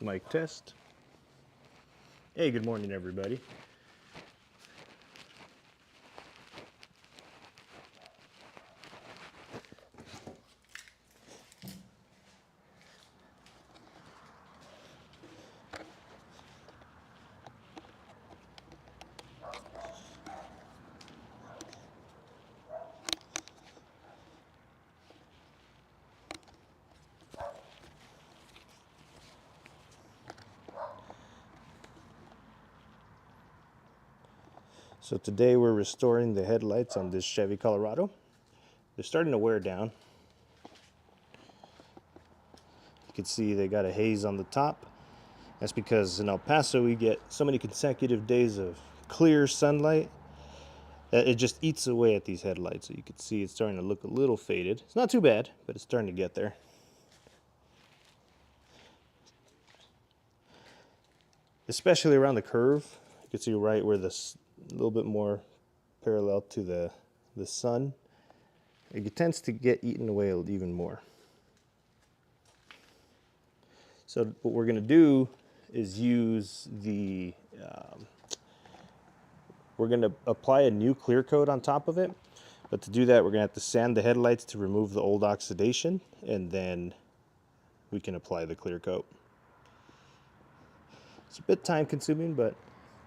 Mic test. Hey, good morning, everybody. So today we're restoring the headlights on this Chevy Colorado. They're starting to wear down. You can see they got a haze on the top. That's because in El Paso we get so many consecutive days of clear sunlight that it just eats away at these headlights. So you can see it's starting to look a little faded. It's not too bad, but it's starting to get there. Especially around the curve. You can see right where this a little bit more parallel to the sun. It tends to get eaten away even more. So what we're going to do is use the, we're going to apply a new clear coat on top of it. But to do that, we're going to have to sand the headlights to remove the old oxidation, and then we can apply the clear coat. It's a bit time consuming, but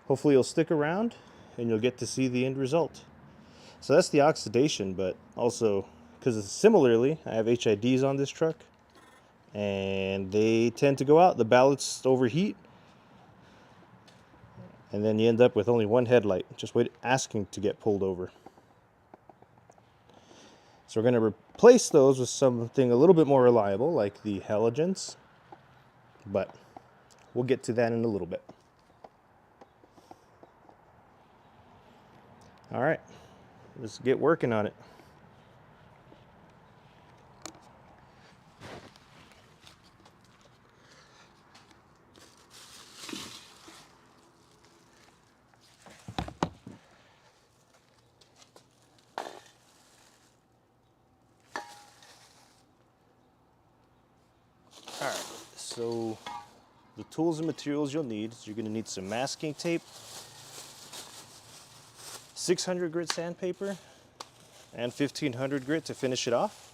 hopefully you'll stick around and you'll get to see the end result. So that's the oxidation, but also, because similarly, I have HIDs on this truck, and they tend to go out. The ballasts overheat, and then you end up with only one headlight, just asking to get pulled over. So we're going to replace those with something a little bit more reliable, like the Halogens, but we'll get to that in a little bit. All right, let's get working on it. All right, so the tools and materials you'll need is you're going to need some masking tape, 600 grit sandpaper, and 1500 grit to finish it off.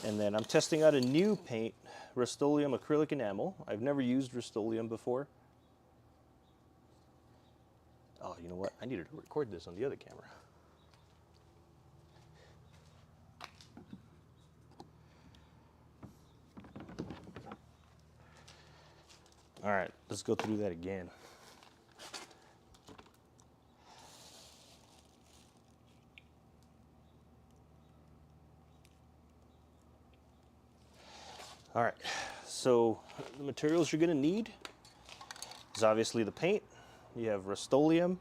And then I'm testing out a new paint, Rust-Oleum acrylic enamel. I've never used Rust-Oleum before. Oh, you know what? I needed to record this on the other camera. All right, let's go through that again. All right, so the materials you're gonna need is obviously the paint. You have Rust-Oleum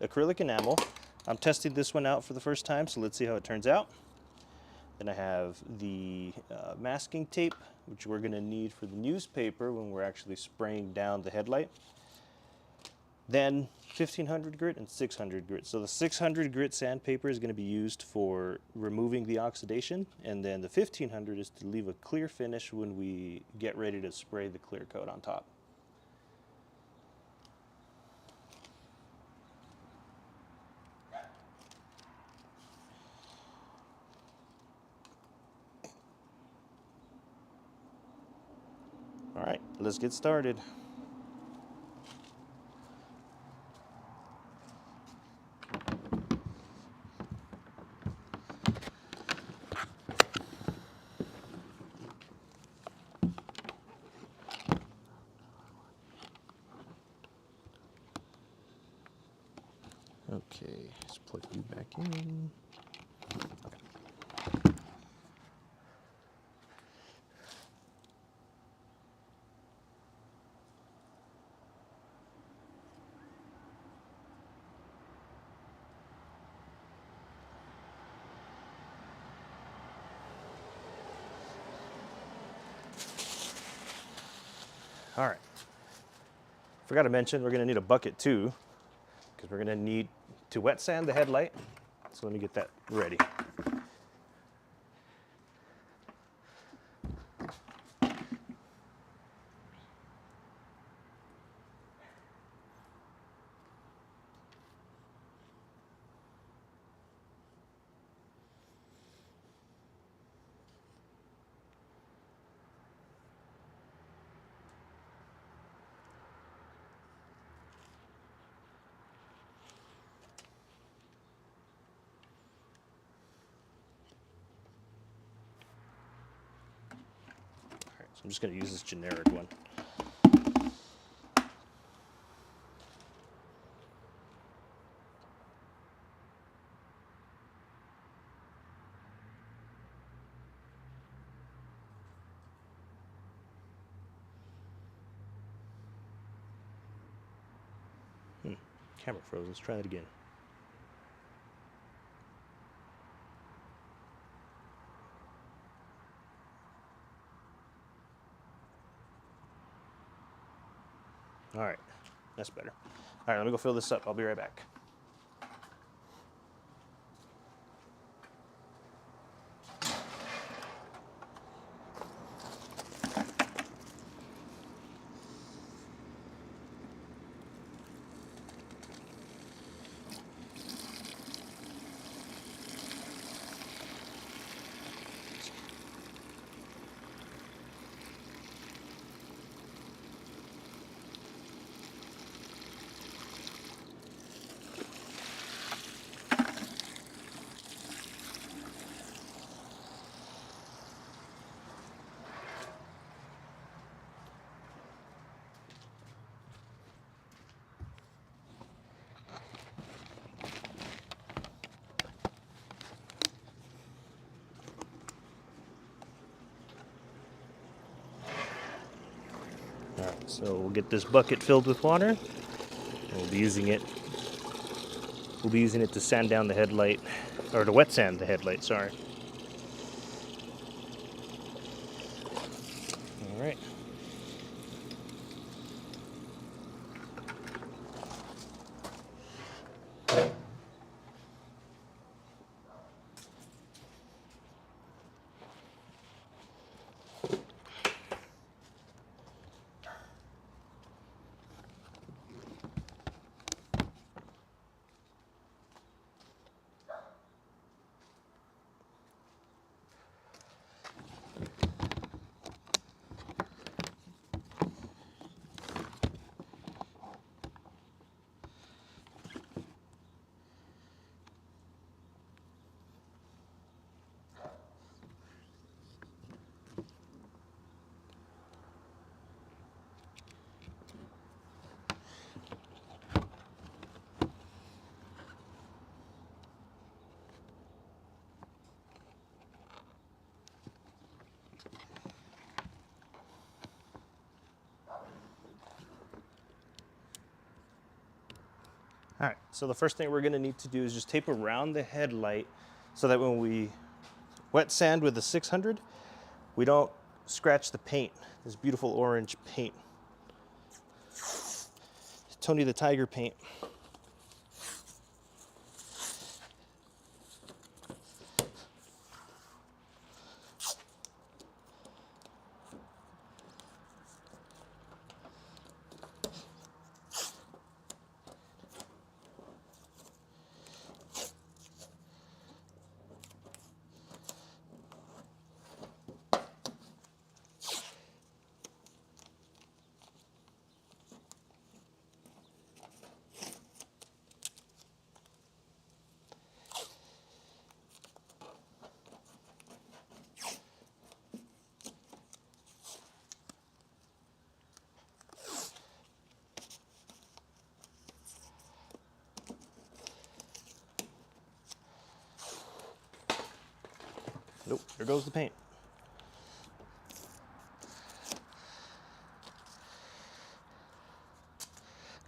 acrylic enamel. I'm testing this one out for the first time, so let's see how it turns out. Then I have the masking tape, which we're gonna need for the newspaper when we're actually spraying down the headlight. Then 1500 grit and 600 grit. So the 600 grit sandpaper is going to be used for removing the oxidation, and then the 1500 is to leave a clear finish when we get ready to spray the clear coat on top. All right, let's get started. Okay, let's plug you back in. All right. Forgot to mention, we're going to need a bucket too, because we're going to need to wet sand the headlight. So let me get that ready. I'm just going to use this generic one. Camera froze. Let's try that again. All right, that's better. All right, let me go fill this up. I'll be right back. All right, so we'll get this bucket filled with water, and we'll be using it. We'll be using it to sand down the headlight, or to wet sand the headlight. Sorry. All right. All right, so the first thing we're gonna need to do is just tape around the headlight so that when we wet sand with the 600, we don't scratch the paint, this beautiful orange paint. Tony the Tiger paint. Nope, there goes the paint.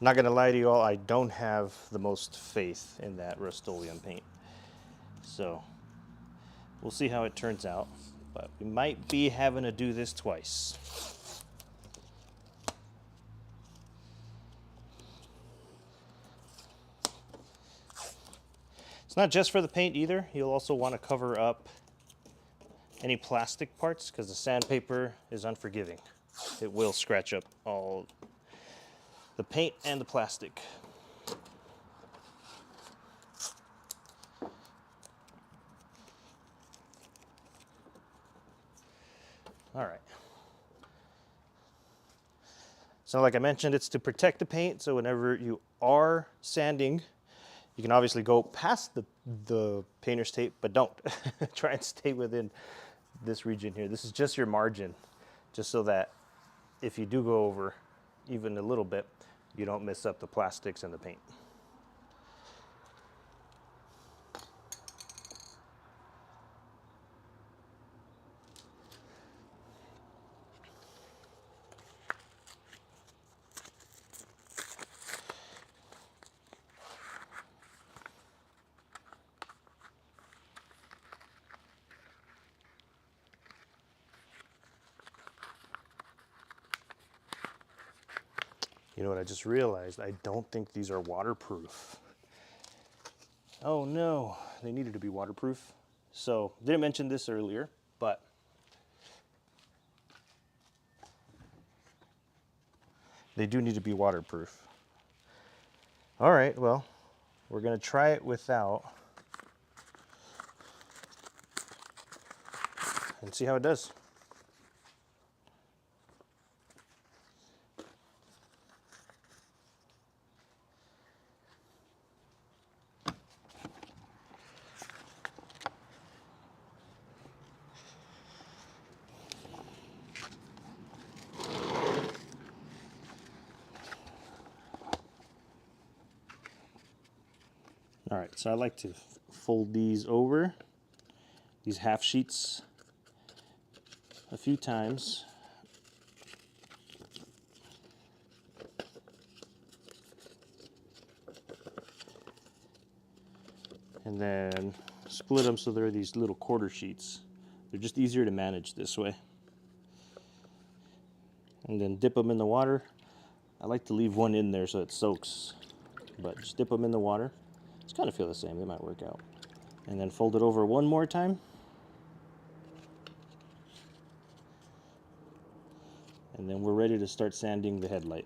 Not gonna lie to you all, I don't have the most faith in that Rust-Oleum paint. So we'll see how it turns out, but we might be having to do this twice. It's not just for the paint either. You'll also want to cover up any plastic parts because the sandpaper is unforgiving. It will scratch up all the paint and the plastic. All right. So like I mentioned, it's to protect the paint. So whenever you are sanding, you can obviously go past the painter's tape, but don't. Try and stay within this region here. This is just your margin. just so that if you do go over even a little bit, you don't mess up the plastics and the paint. You know what I just realized? I don't think these are waterproof. Oh no, they needed to be waterproof. So, didn't mention this earlier, but they do need to be waterproof. All right, well, we're gonna try it without and see how it does. All right, so I like to fold these over, these half sheets, a few times. And then split them so they're these little quarter sheets. They're just easier to manage this way. And then dip them in the water. I like to leave one in there so it soaks, but just dip them in the water. It's kind of feel the same, they might work out. And then fold it over one more time. And then we're ready to start sanding the headlight.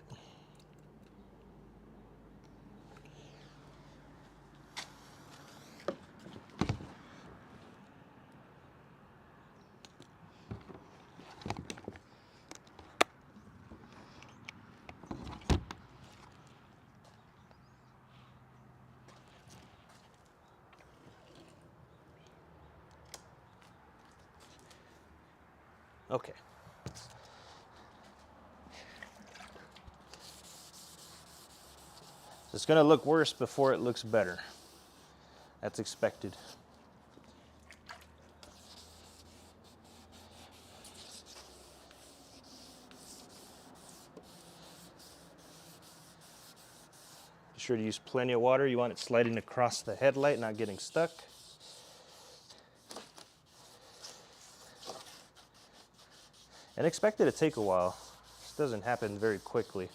Okay. It's going to look worse before it looks better. That's expected. Be sure to use plenty of water. You want it sliding across the headlight, not getting stuck. And expect it to take a while. This doesn't happen very quickly.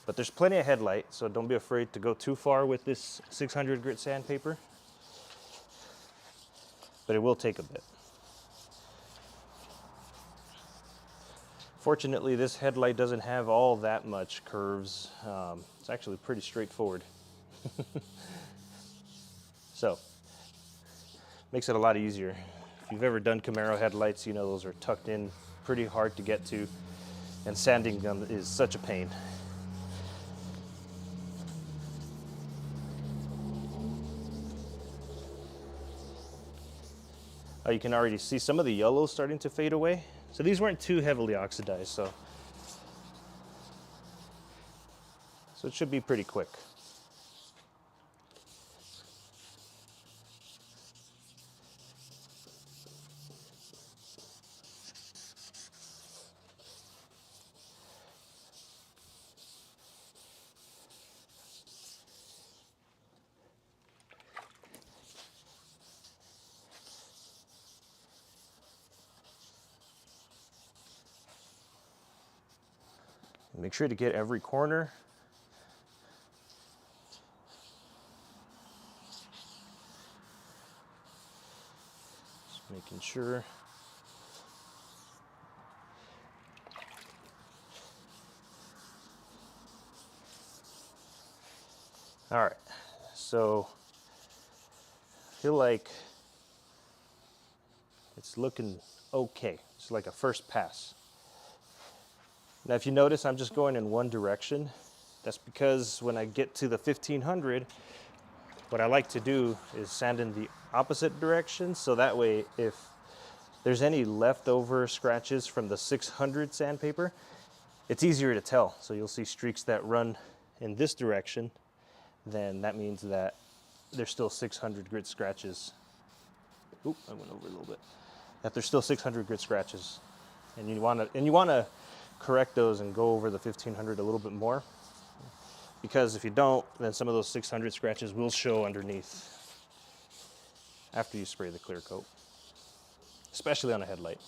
But there's plenty of headlight, so don't be afraid to go too far with this 600 grit sandpaper. But it will take a bit. Fortunately, this headlight doesn't have all that much curves. It's actually pretty straightforward. So, makes it a lot easier. If you've ever done Camaro headlights, you know those are tucked in pretty hard to get to, and sanding them is such a pain. You can already see some of the yellows starting to fade away. So these weren't too heavily oxidized, so it should be pretty quick. Make sure to get every corner. Just making sure. All right, so I feel like it's looking okay. It's like a first pass. Now, if you notice, I'm just going in one direction. That's because when I get to the 1500, what I like to do is sand in the opposite direction, so that way if there's any leftover scratches from the 600 sandpaper, it's easier to tell. So you'll see streaks that run in this direction, then that means that there's still 600 grit scratches. Oop, I went over a little bit. That there's still 600 grit scratches, and you want to correct those and go over the 1500 a little bit more, because if you don't, then some of those 600 scratches will show underneath after you spray the clear coat, especially on a headlight.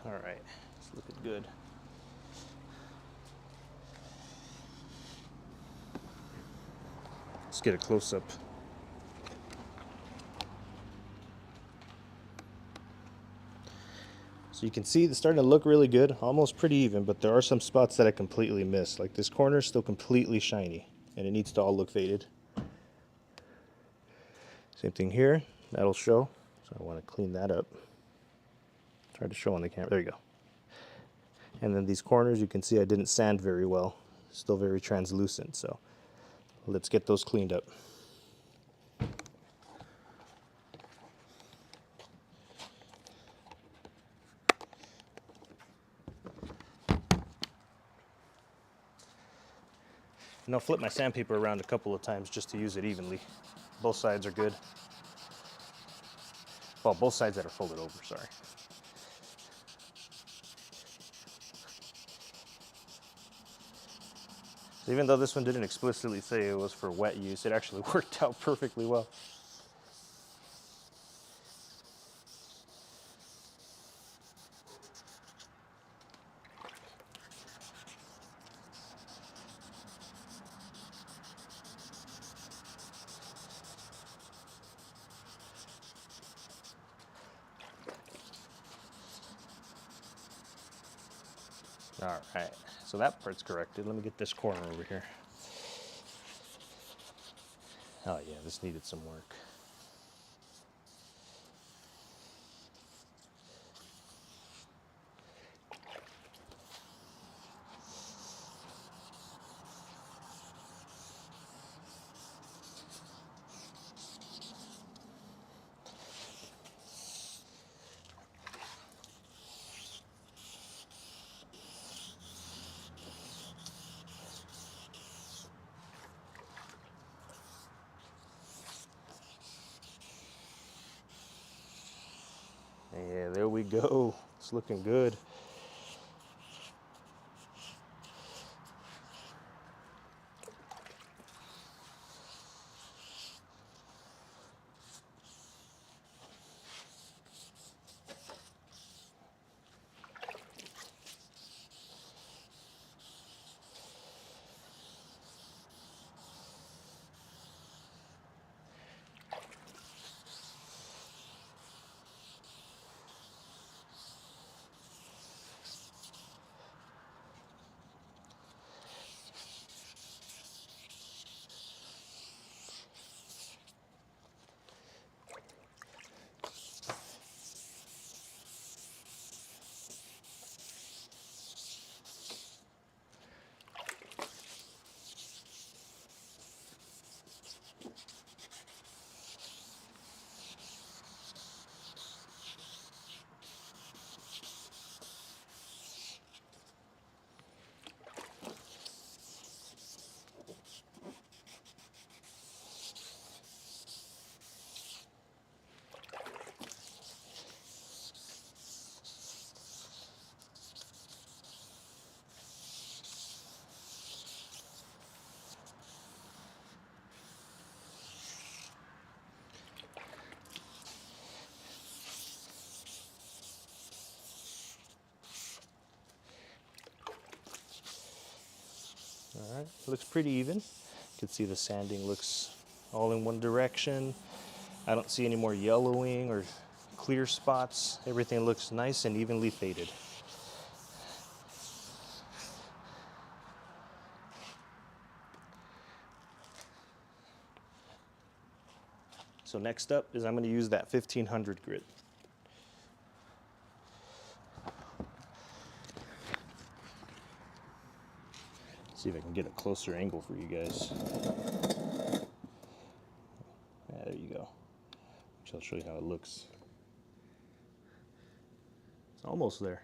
All right, it's looking good. Let's get a close-up. So you can see it's starting to look really good, almost pretty even, but there are some spots that I completely missed. Like this corner is still completely shiny, and it needs to all look faded. Same thing here, that'll show. So I want to clean that up. It's hard to show on the camera. There you go. And then these corners, you can see I didn't sand very well. Still very translucent, so let's get those cleaned up. And I'll flip my sandpaper around a couple of times just to use it evenly. Both sides are good. Well, both sides that are folded over, sorry. Even though this one didn't explicitly say it was for wet use, it actually worked out perfectly well. All right, so that part's corrected. Let me get this corner over here. Oh yeah, this needed some work. Yeah, there we go. It's looking good. All right, looks pretty even. You can see the sanding looks all in one direction. I don't see any more yellowing or clear spots. Everything looks nice and evenly faded. So next up is I'm going to use that 1500 grit. See if I can get a closer angle for you guys. Yeah, there you go. I'll show you how it looks. It's almost there.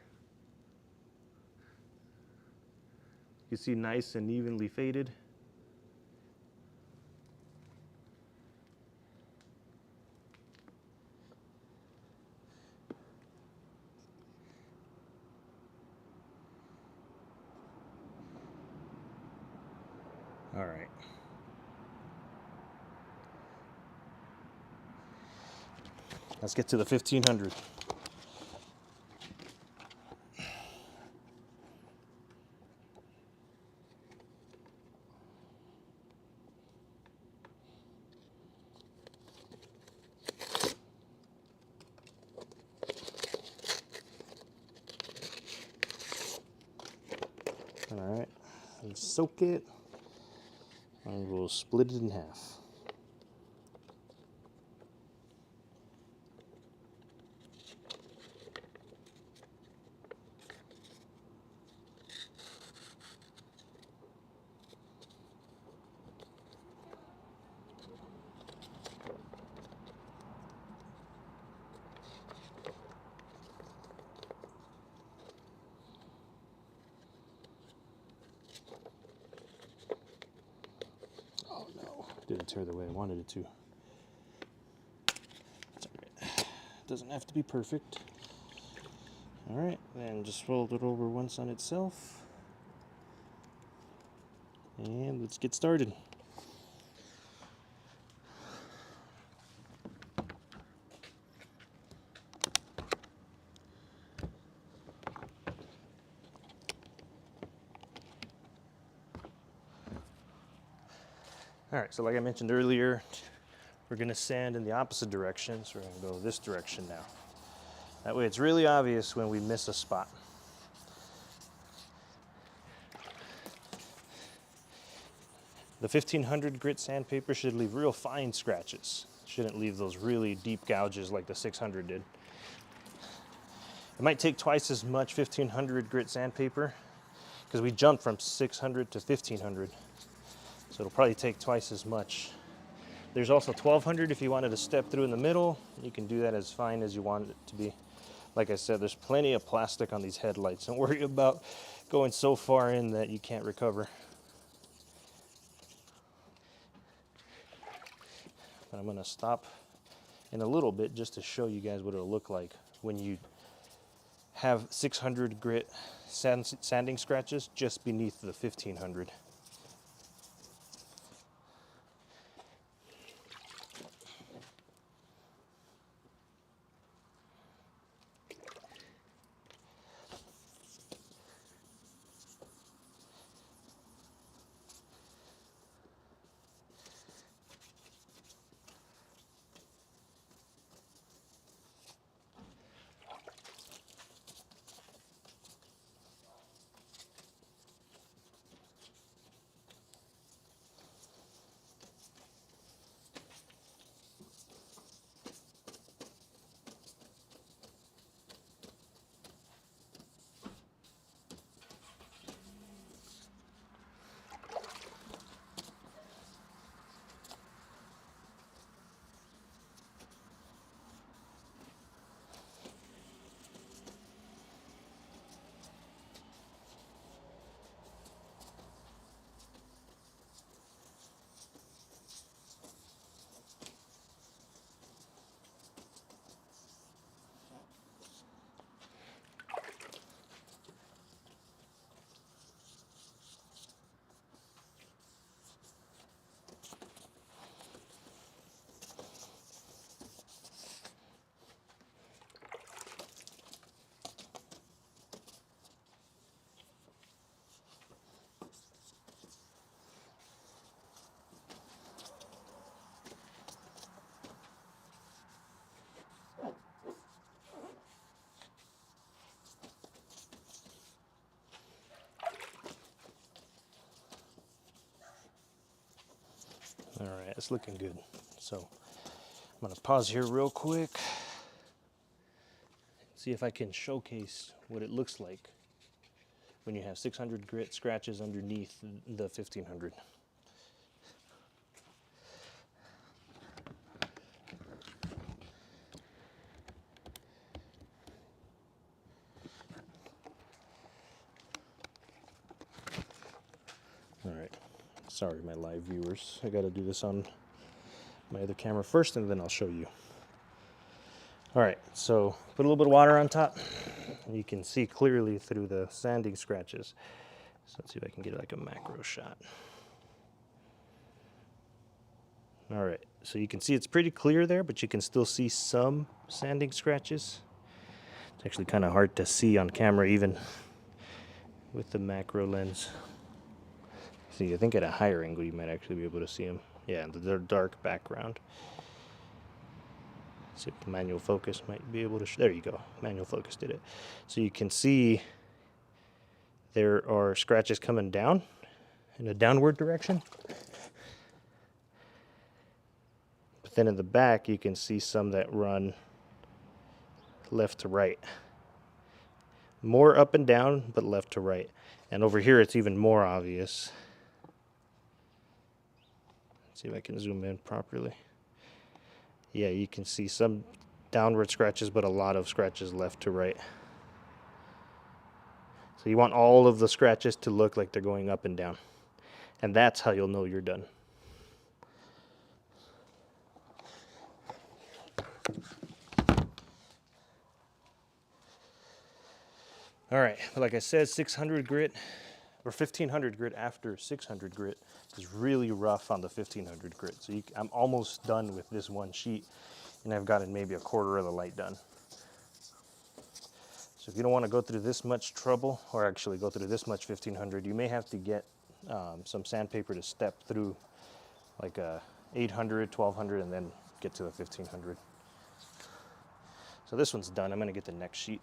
You see nice and evenly faded. All right. Let's get to the 1500. All right, and soak it, and we'll split it in half. Oh no, didn't tear the way I wanted it to. It's all right. Doesn't have to be perfect. All right, then just fold it over once on itself. And let's get started. All right, so like I mentioned earlier, we're gonna sand in the opposite direction, so we're gonna go this direction now. That way it's really obvious when we miss a spot. The 1500 grit sandpaper should leave real fine scratches. Shouldn't leave those really deep gouges like the 600 did. It might take twice as much 1500 grit sandpaper because we jumped from 600 to 1500. So it'll probably take twice as much. There's also 1200 if you wanted to step through in the middle. You can do that as fine as you want it to be. Like I said, there's plenty of plastic on these headlights. Don't worry about going so far in that you can't recover. But I'm gonna stop in a little bit just to show you guys what it'll look like when you have 600 grit sanding scratches just beneath the 1500. All right, it's looking good. So I'm gonna pause here real quick. See if I can showcase what it looks like when you have 600 grit scratches underneath the 1500. All right, sorry my live viewers. I gotta do this on my other camera first and then I'll show you. All right, so put a little bit of water on top. You can see clearly through the sanding scratches. So let's see if I can get like a macro shot. All right, so you can see it's pretty clear there, but you can still see some sanding scratches. It's actually kind of hard to see on camera even with the macro lens. See, I think at a higher angle you might actually be able to see them. Yeah, in the dark background. See if the manual focus might be able to, there you go, manual focus did it. So you can see there are scratches coming down in a downward direction. But then in the back you can see some that run left to right. More up and down, but left to right. And over here it's even more obvious. Let's see if I can zoom in properly. Yeah, you can see some downward scratches, but a lot of scratches left to right. So you want all of the scratches to look like they're going up and down. And that's how you'll know you're done. All right, like I said, 600 grit or 1500 grit after 600 grit is really rough on the 1500 grit. So I'm almost done with this one sheet, and I've gotten maybe a quarter of the light done. So if you don't want to go through this much trouble, or actually go through this much 1500, you may have to get some sandpaper to step through like a 800, 1200, and then get to the 1500. So this one's done. I'm going to get the next sheet.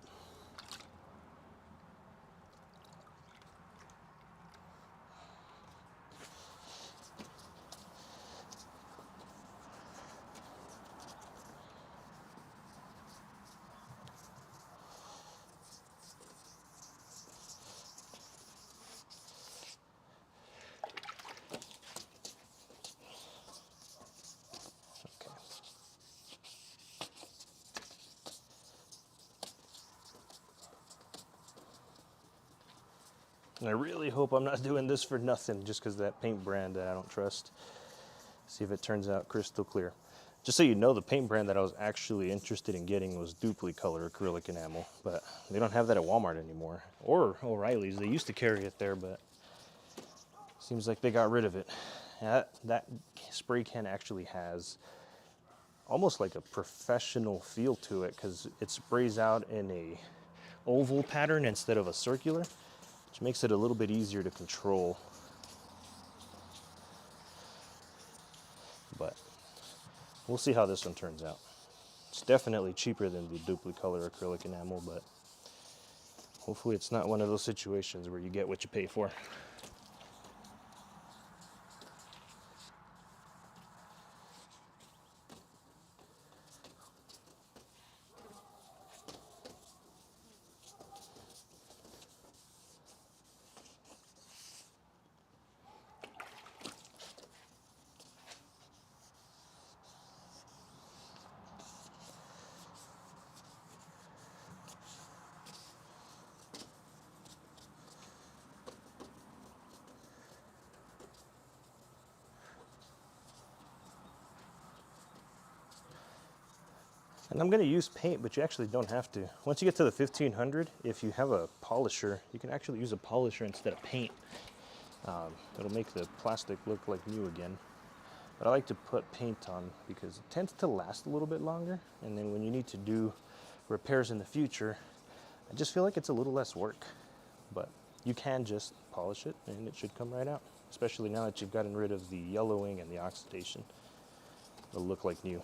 And I really hope I'm not doing this for nothing just because of that paint brand that I don't trust. See if it turns out crystal clear. Just so you know, the paint brand that I was actually interested in getting was Dupli-Color acrylic enamel, but they don't have that at Walmart anymore. Or O'Reilly's. They used to carry it there, but seems like they got rid of it. That spray can actually has almost like a professional feel to it because it sprays out in a oval pattern instead of a circular, which makes it a little bit easier to control. But we'll see how this one turns out. It's definitely cheaper than the Dupli-Color acrylic enamel, but hopefully it's not one of those situations where you get what you pay for. And I'm going to use paint, but you actually don't have to. Once you get to the 1500, if you have a polisher, you can actually use a polisher instead of paint. It'll make the plastic look like new again. But I like to put paint on because it tends to last a little bit longer. And then when you need to do repairs in the future, I just feel like it's a little less work. But you can just polish it and it should come right out. Especially now that you've gotten rid of the yellowing and the oxidation. It'll look like new.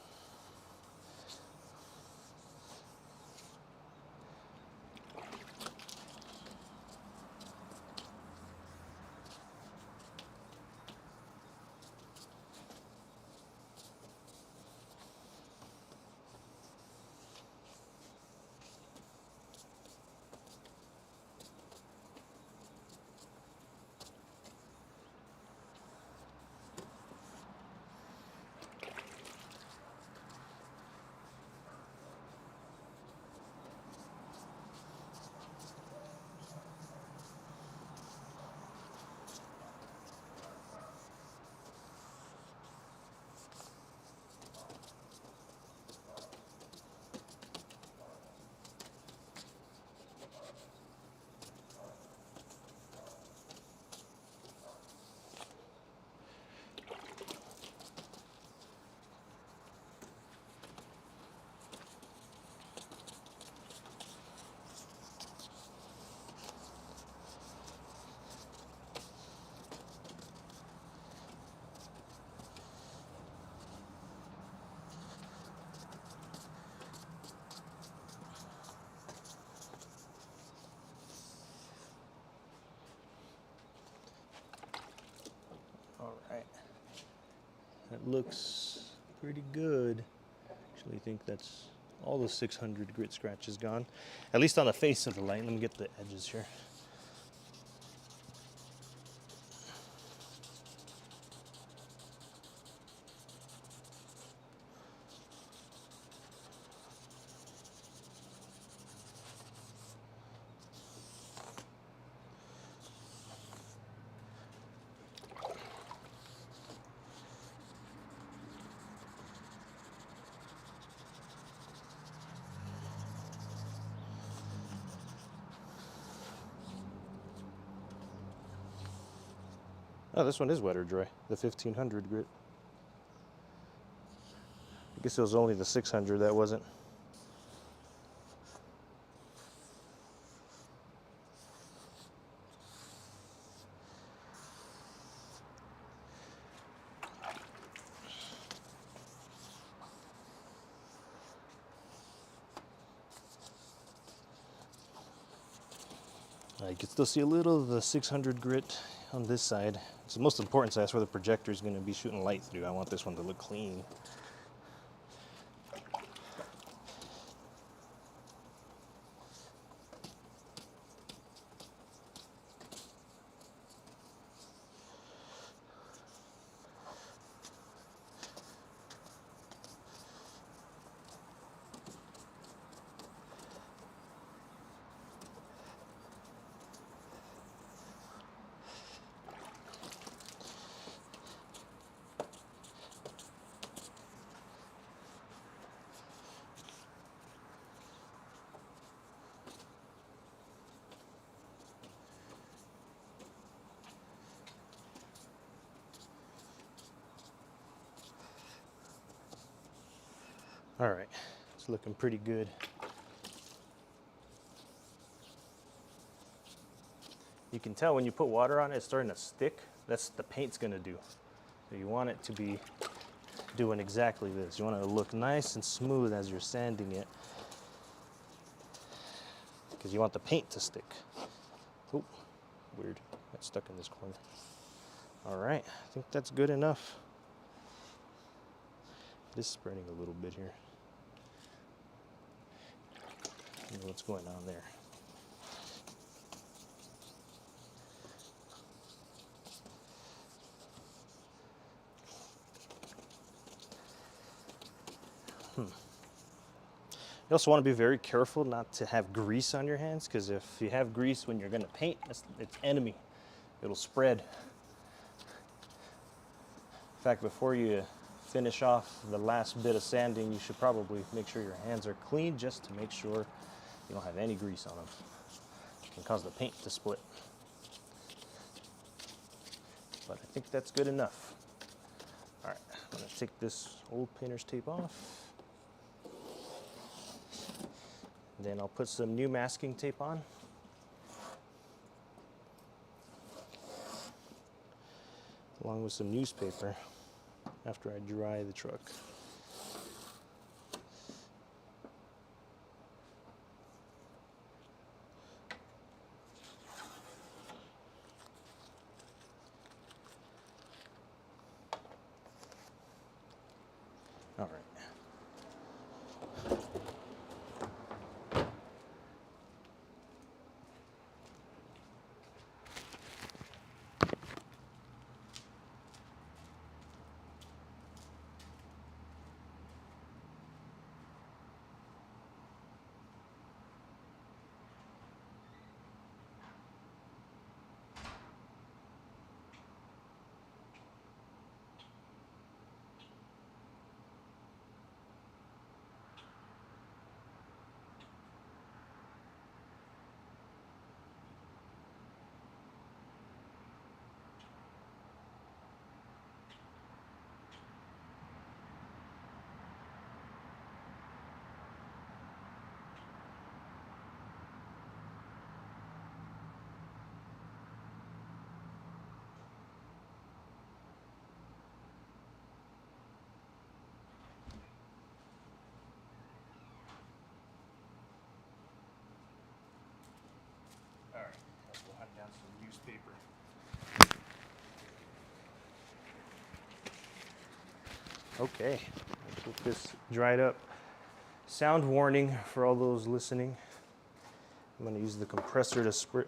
right. That looks pretty good. Actually, I think that's all the 600 grit scratches gone. At least on the face of the light. Let me get the edges here. Oh, this one is wet or dry, the 1500 grit. I guess it was only the 600 that wasn't. You can still see a little of the 600 grit on this side. It's the most important side. That's where the projector is going to be shooting light through. I want this one to look clean. All right, it's looking pretty good. You can tell when you put water on it, it's starting to stick. That's the paint's gonna do. So you want it to be doing exactly this. You want it to look nice and smooth as you're sanding it, because you want the paint to stick. Oh, weird, that's stuck in this corner. All right, I think that's good enough. This is spreading a little bit here. I don't know what's going on there. You also want to be very careful not to have grease on your hands, because if you have grease when you're going to paint, it's enemy. It'll spread. In fact, before you finish off the last bit of sanding, you should probably make sure your hands are clean, just to make sure you don't have any grease on them. It can cause the paint to split. But I think that's good enough. All right, I'm going to take this old painter's tape off. Then I'll put some new masking tape on. Along with some newspaper after I dry the truck. All right. All right, let's go hunt down some newspaper. Okay, let's get this dried up. Sound warning for all those listening. I'm going to use the compressor to spray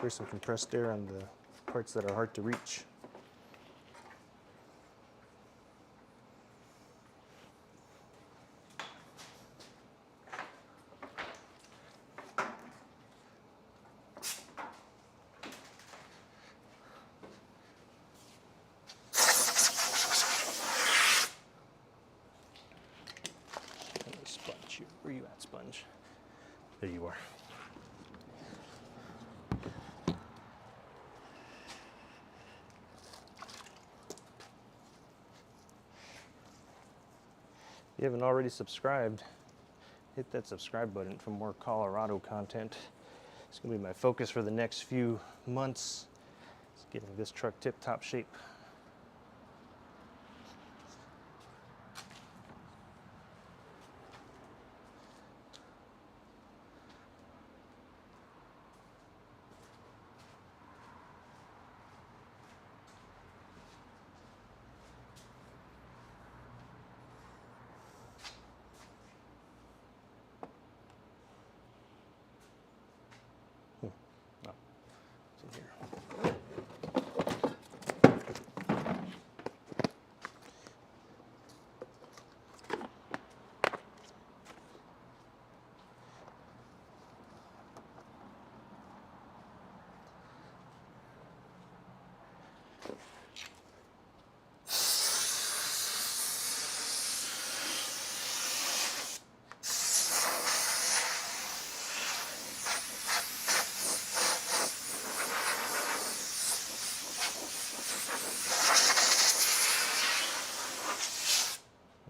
some compressed air on the parts that are hard to reach. Sponge, where you at, sponge? There you are. If you haven't already subscribed, hit that subscribe button for more Colorado content. It's going to be my focus for the next few months. It's getting this truck tip-top shape. Oh, it's in here.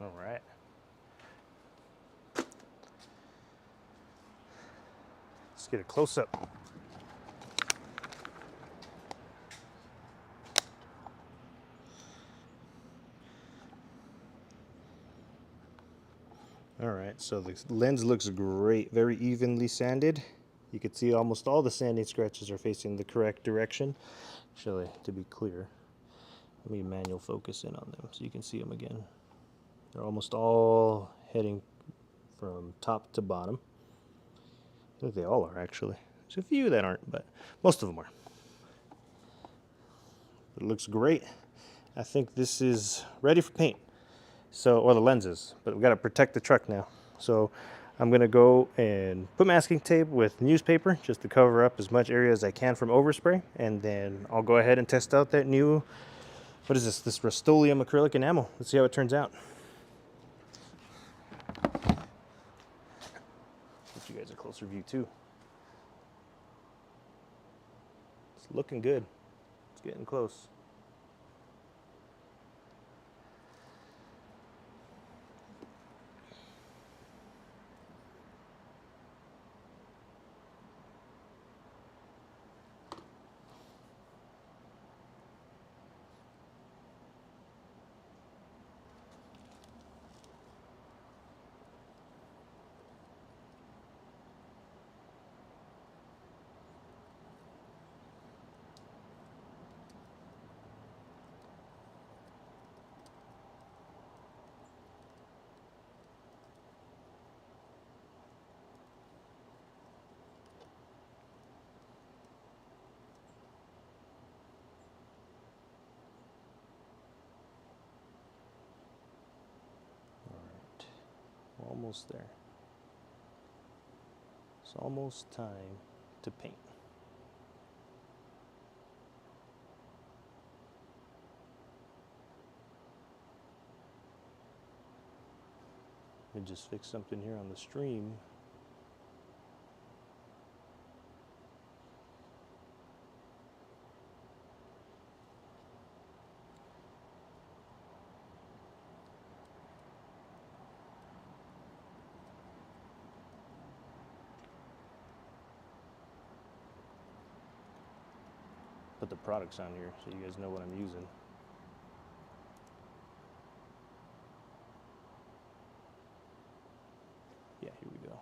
All right. Let's get a close-up. All right, so the lens looks great, very evenly sanded. You can see almost all the sanding scratches are facing the correct direction. Actually, to be clear, let me manual focus in on them so you can see them again. They're almost all heading from top to bottom. I think they all are, actually. There's a few that aren't, but most of them are. It looks great. I think this is ready for paint. So, or the lenses, but we got to protect the truck now. So I'm going to go and put masking tape with newspaper just to cover up as much area as I can from overspray. And then I'll go ahead and test out that new, what is this Rust-Oleum acrylic enamel. Let's see how it turns out. Get you guys a closer view too. It's looking good. It's getting close. Almost there. It's almost time to paint. Let me just fix something here on the stream. Put the products on here so you guys know what I'm using. Yeah, here we go.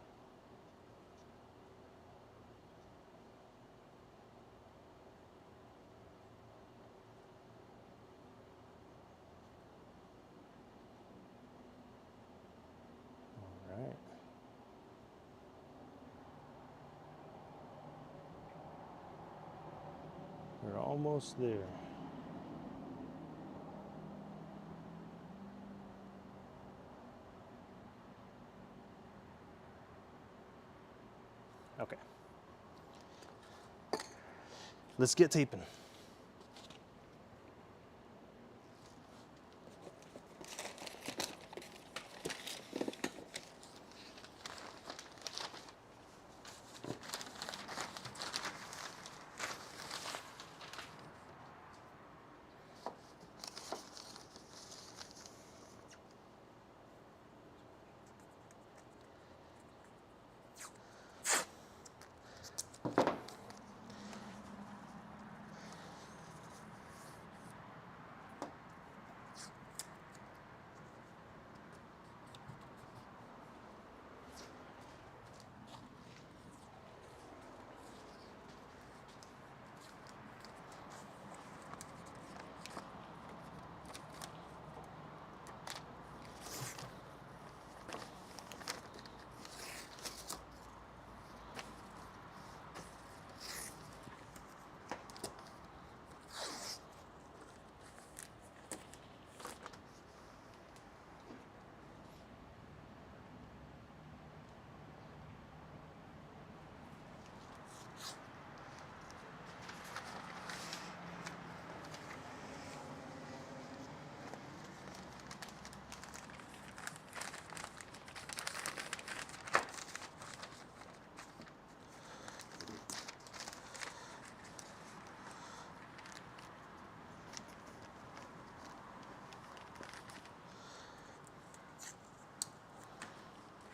Almost there. Okay. Let's get taping.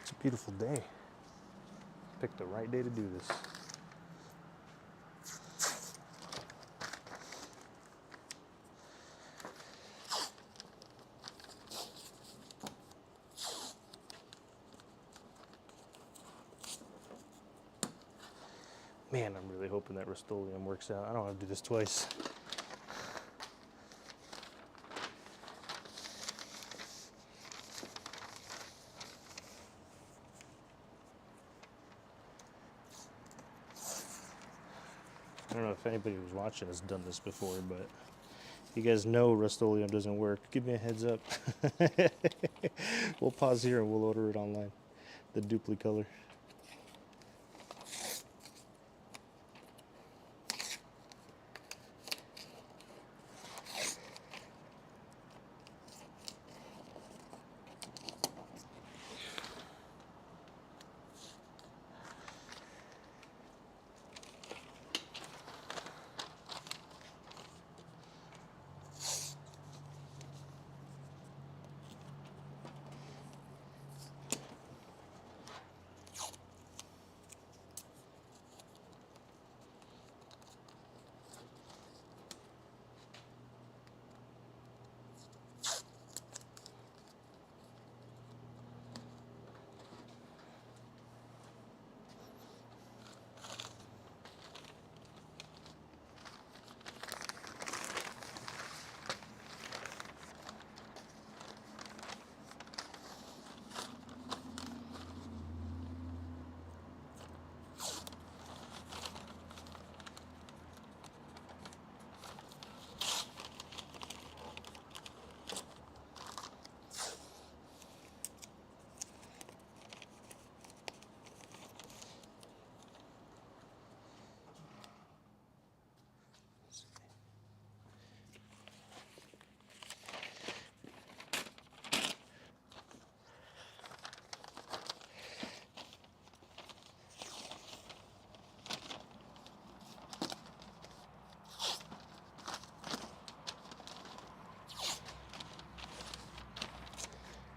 It's a beautiful day. Picked the right day to do this. Man, I'm really hoping that Rust-Oleum works out. I don't have to do this twice. I don't know if anybody who's watching has done this before, but you guys know Rust-Oleum doesn't work. Give me a heads up. We'll pause here and we'll order it online. The duplicolor.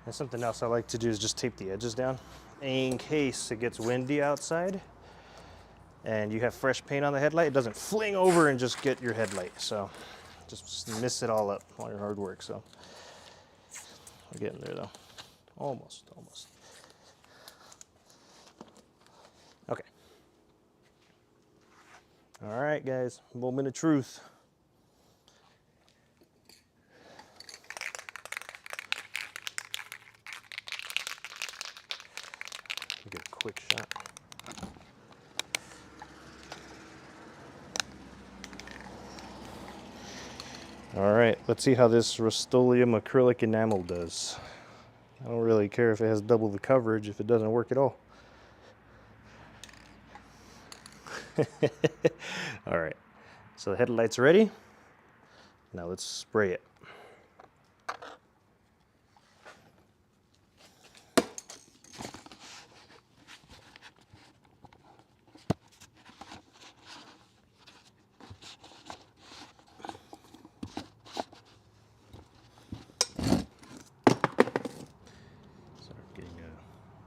And something else I like to do is just tape the edges down in case it gets windy outside and you have fresh paint on the headlight. It doesn't fling over and just get your headlight. So just miss it all up, all your hard work. So we're getting there though. Almost. Okay. All right, guys, moment of truth. Get a quick shot. right, let's see how this Rust-Oleum acrylic enamel does. I don't really care if it has double the coverage if it doesn't work at all. All right, so the headlight's ready. Now let's spray it.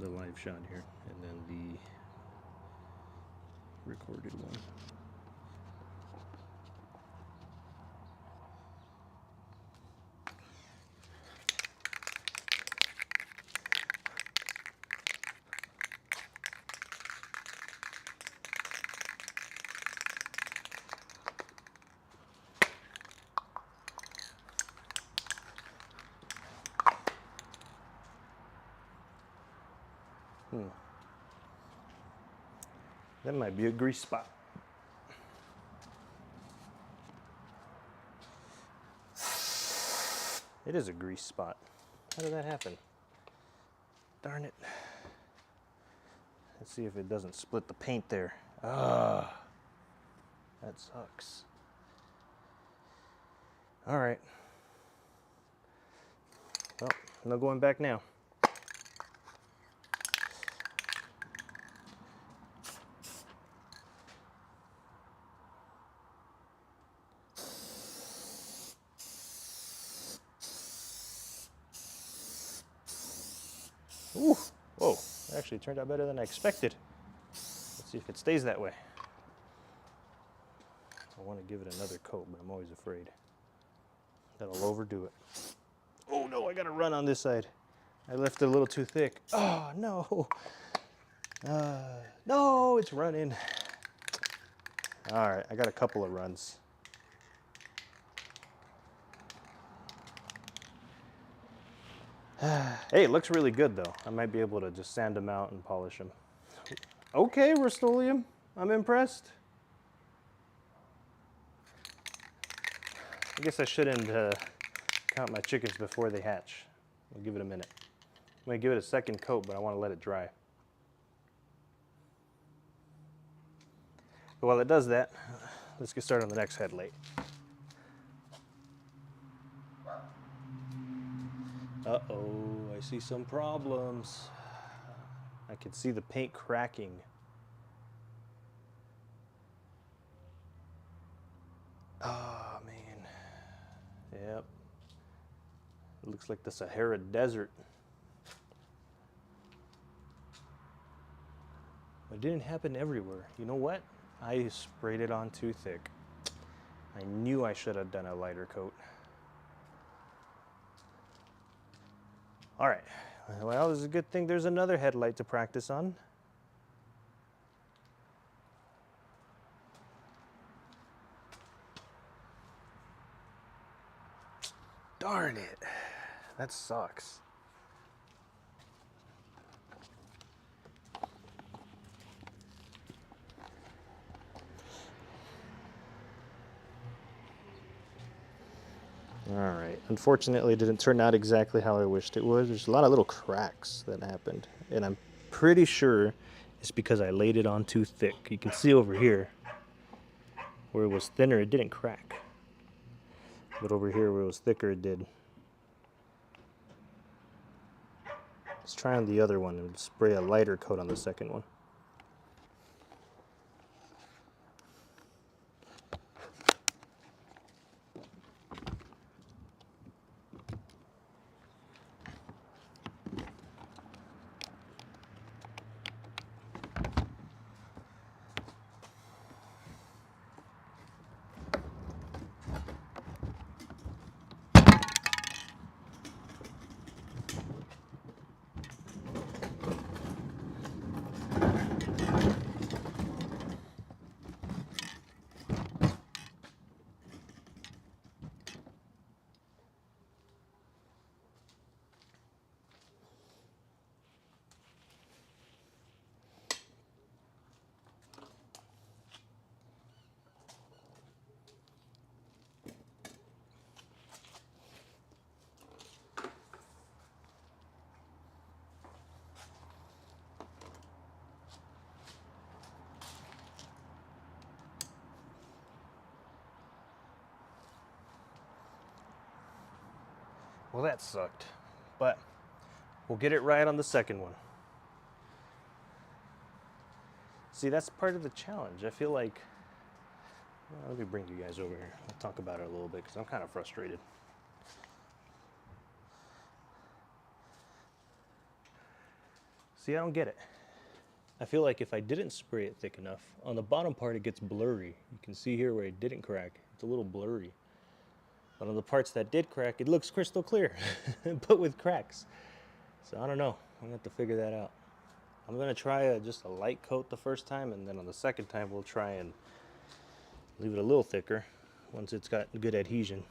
The live shot here, and then the recorded one. That might be a grease spot. It is a grease spot. How did that happen? Darn it. Let's see if it doesn't split the paint there. Ah, that sucks. All right. Well, no going back now. Ooh, whoa, actually turned out better than I expected. Let's see if it stays that way. I want to give it another coat, but I'm always afraid that'll overdo it. Oh no, I gotta run on this side. I left it a little too thick. Oh no. No, it's running. All right, I got a couple of runs. Hey, it looks really good though. I might be able to just sand them out and polish them. Okay, Rust-Oleum, I'm impressed. I guess I shouldn't count my chickens before they hatch. I'll give it a minute. I'm gonna give it a second coat, but I want to let it dry. But while it does that, let's get started on the next headlight. Uh-oh, I see some problems. I can see the paint cracking. Oh, man. Yep. It looks like the Sahara Desert. It didn't happen everywhere. You know what? I sprayed it on too thick. I knew I should have done a lighter coat. All right, well, this is a good thing there's another headlight to practice on. Darn it, that sucks. All right, unfortunately it didn't turn out exactly how I wished it would. There's a lot of little cracks that happened, and I'm pretty sure it's because I laid it on too thick. You can see over here where it was thinner, it didn't crack. But over here where it was thicker, it did. Let's try on the other one and spray a lighter coat on the second one. Well, that sucked, but we'll get it right on the second one. See, that's part of the challenge. I feel like, well, let me bring you guys over here. We'll talk about it a little bit because I'm kind of frustrated. See, I don't get it. I feel like if I didn't spray it thick enough, on the bottom part it gets blurry. You can see here where it didn't crack. It's a little blurry. But on the parts that did crack, it looks crystal clear, but with cracks. So I don't know. I'm gonna have to figure that out. I'm gonna try just a light coat the first time, and then on the second time we'll try and leave it a little thicker once it's got good adhesion.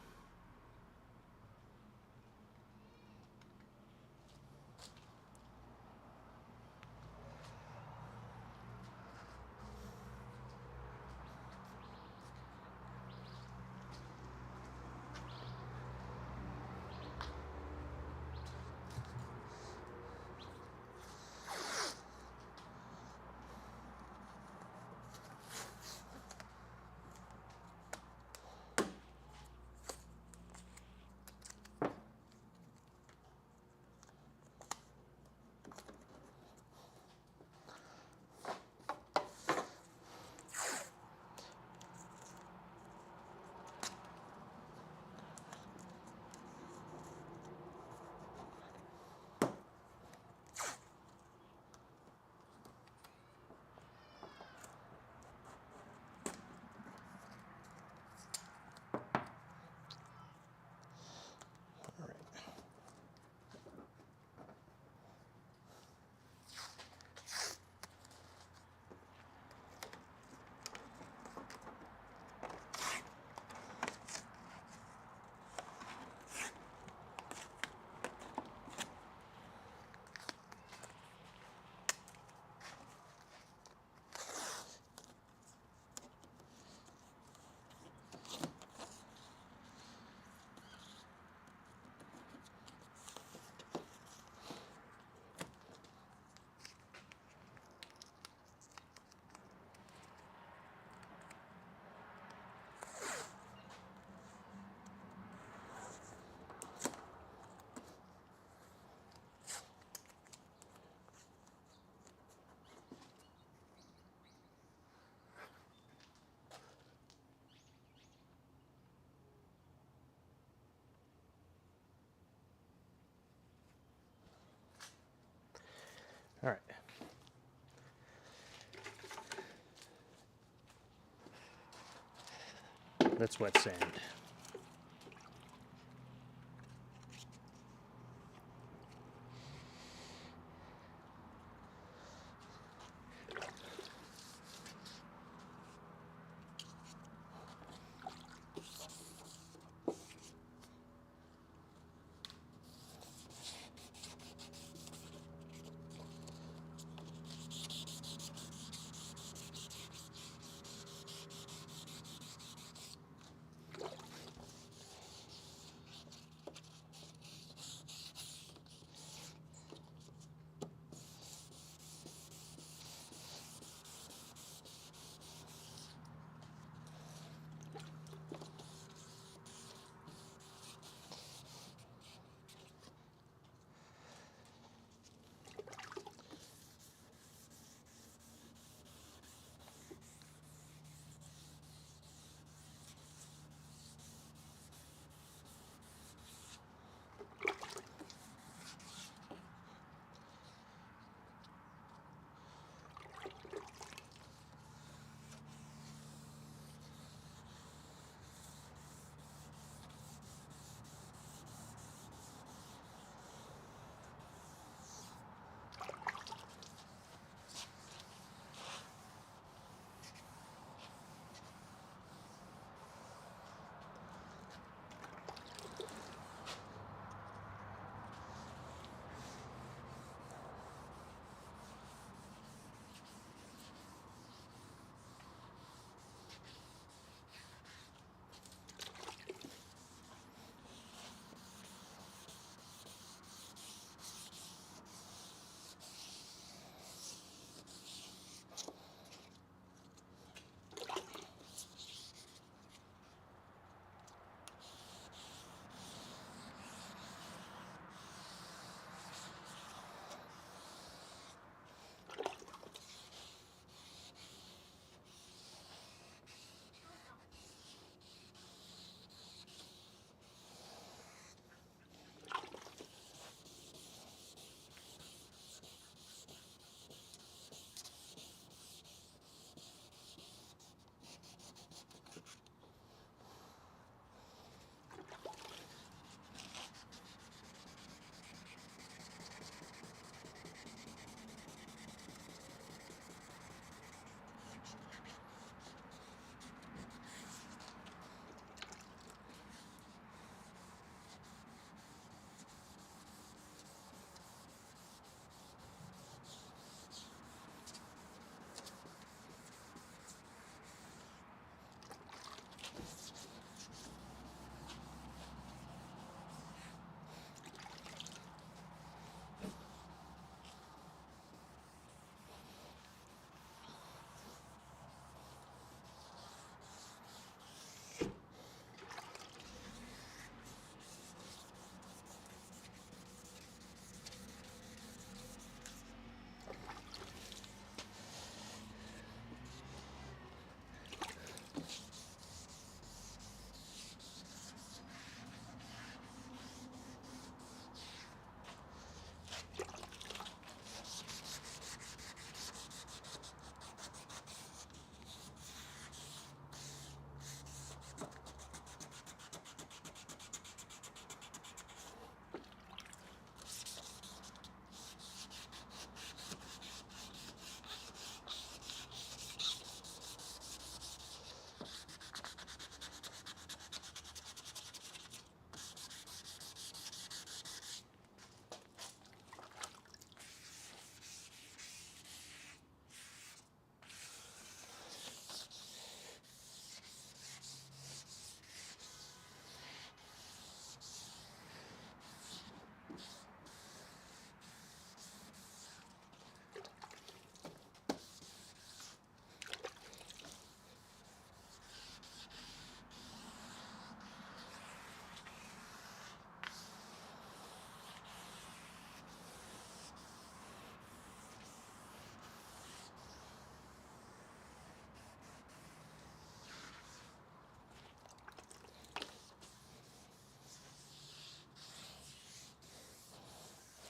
All right. That's wet sand.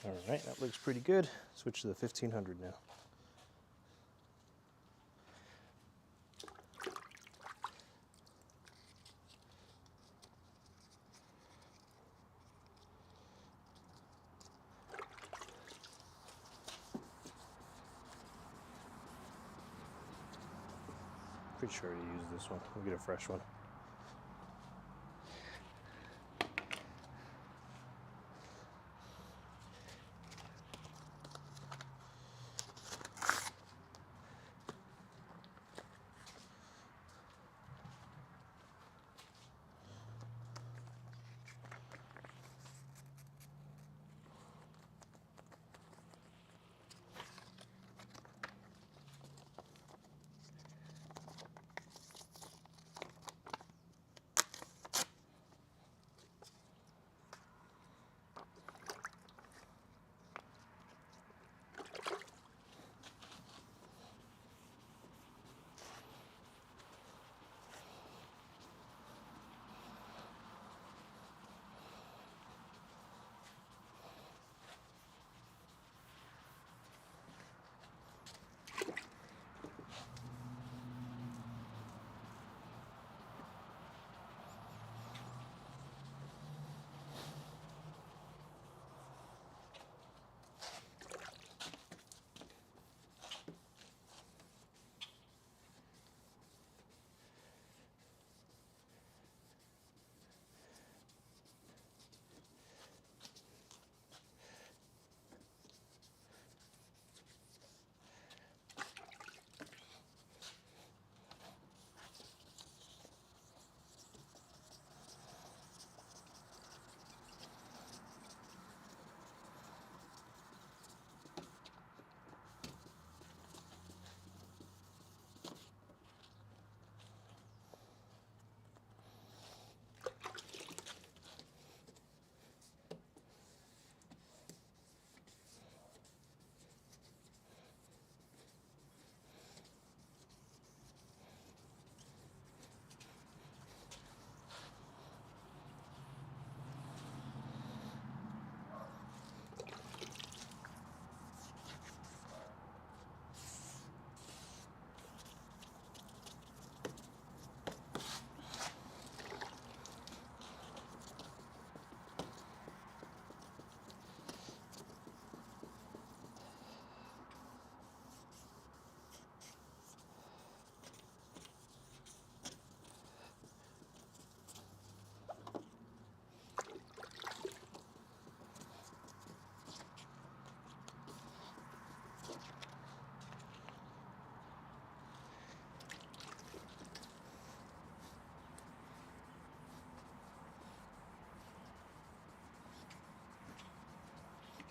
All right, that looks pretty good. Switch to the 1500 now. Pretty sure I used this one. We'll get a fresh one.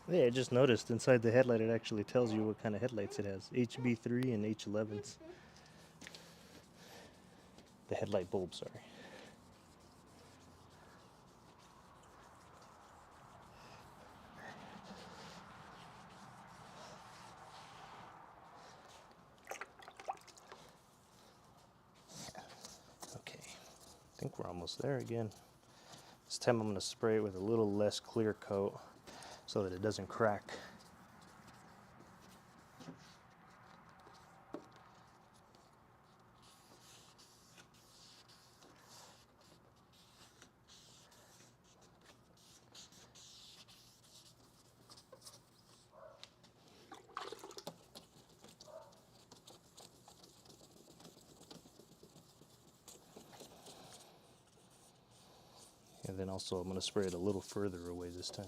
Yeah, I just noticed inside the headlight it actually tells you what kind of headlights it has. HB3 and H11s. The headlight bulb, sorry. Okay, I think we're almost there again. This time I'm going to spray it with a little less clear coat so that it doesn't crack. And then also I'm going to spray it a little further away this time.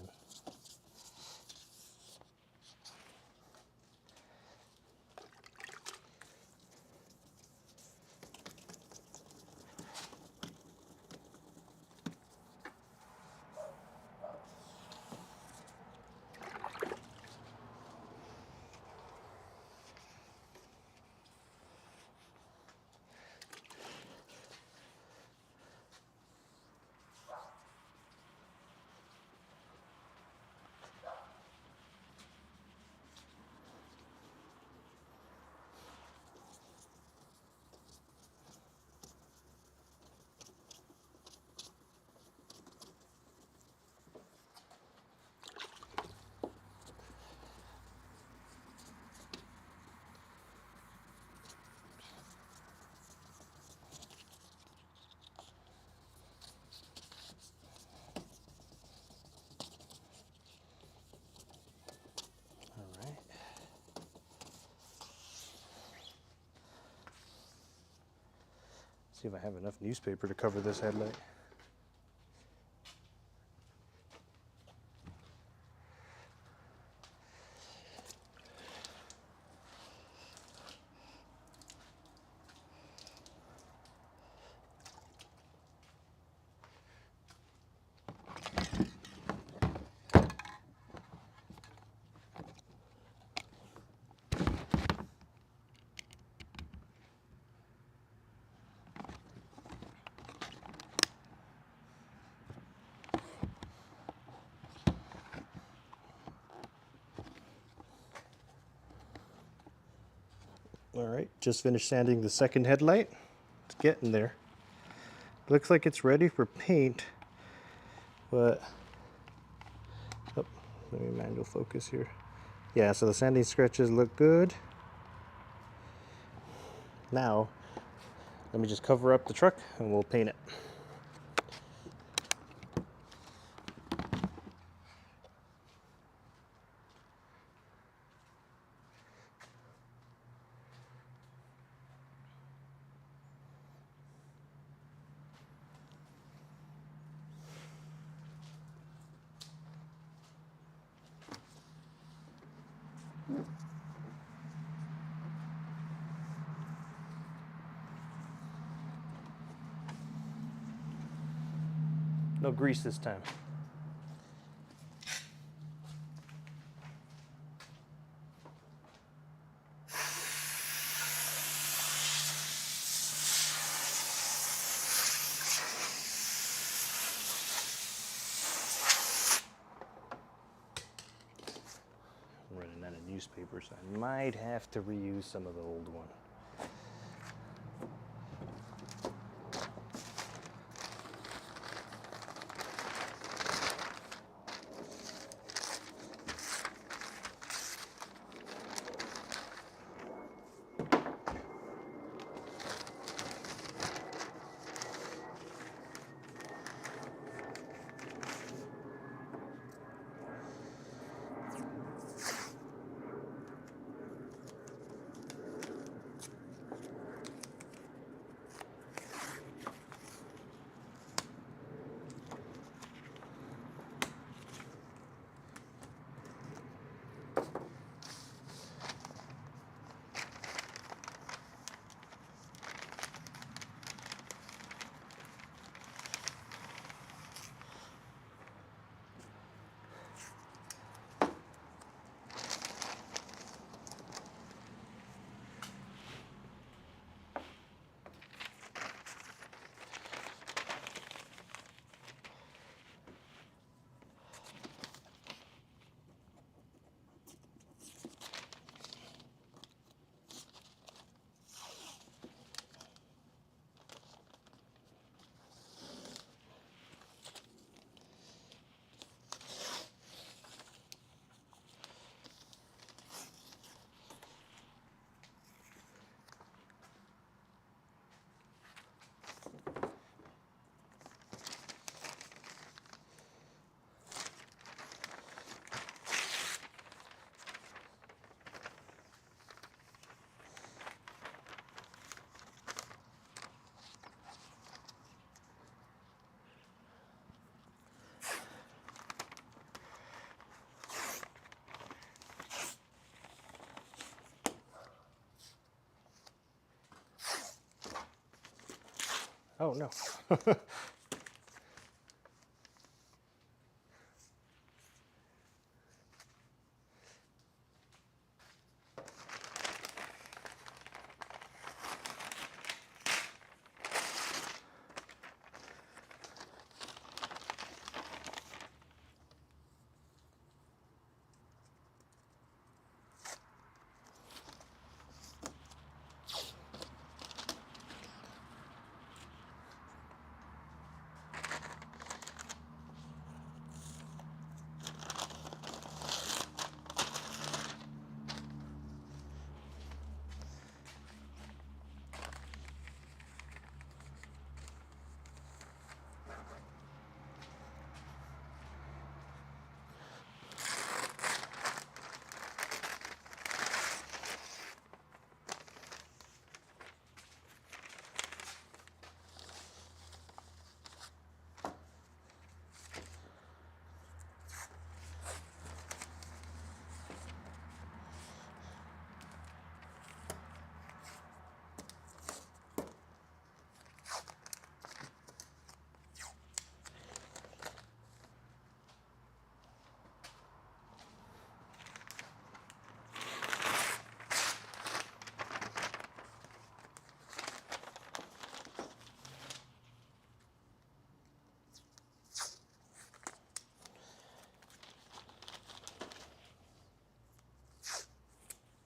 See if I have enough newspaper to cover this headlight. All right, just finished sanding the second headlight. It's getting there. Looks like it's ready for paint, but oh, let me manual focus here. Yeah, so the sanding scratches look good. Now, let me just cover up the truck and we'll paint it. No grease this time. I'm running out of newspaper, so I might have to reuse some of the old one. Oh no.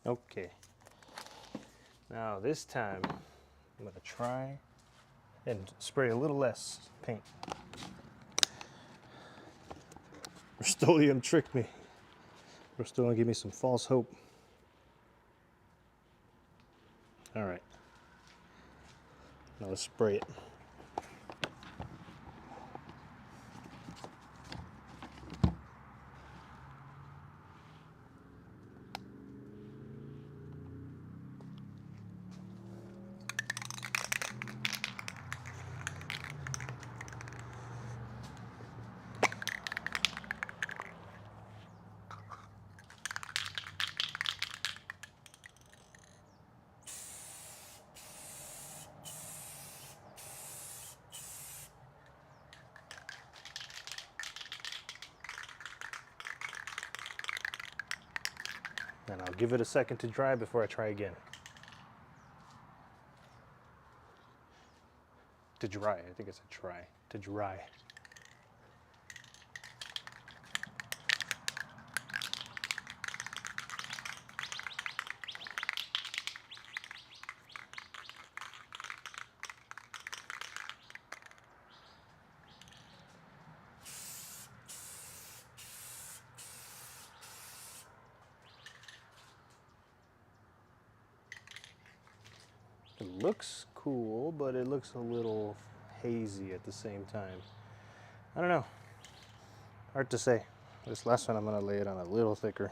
Okay. Now this time, I'm gonna try and spray a little less paint. Rust-Oleum tricked me. Rust-Oleum gave me some false hope. All right. Now let's spray it. And I'll give it a second to dry before I try again. To dry, I think it's a try. To dry. It looks cool, but it looks a little hazy at the same time. I don't know. Hard to say. This last one I'm gonna lay it on a little thicker.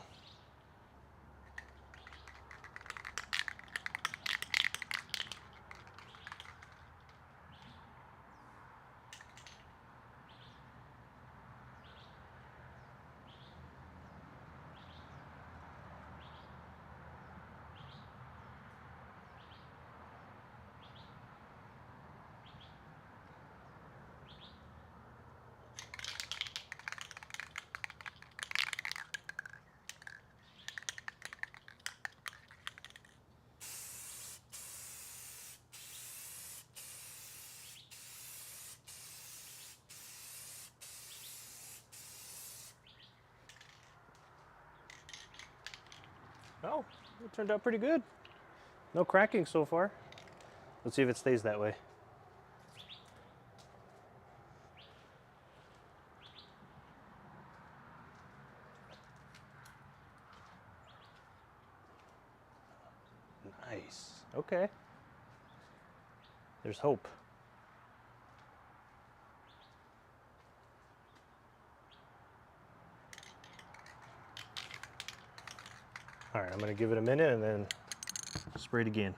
Oh, it turned out pretty good. No cracking so far. Let's see if it stays that way. Nice. Okay. There's hope. All right, I'm gonna give it a minute and then spray it again.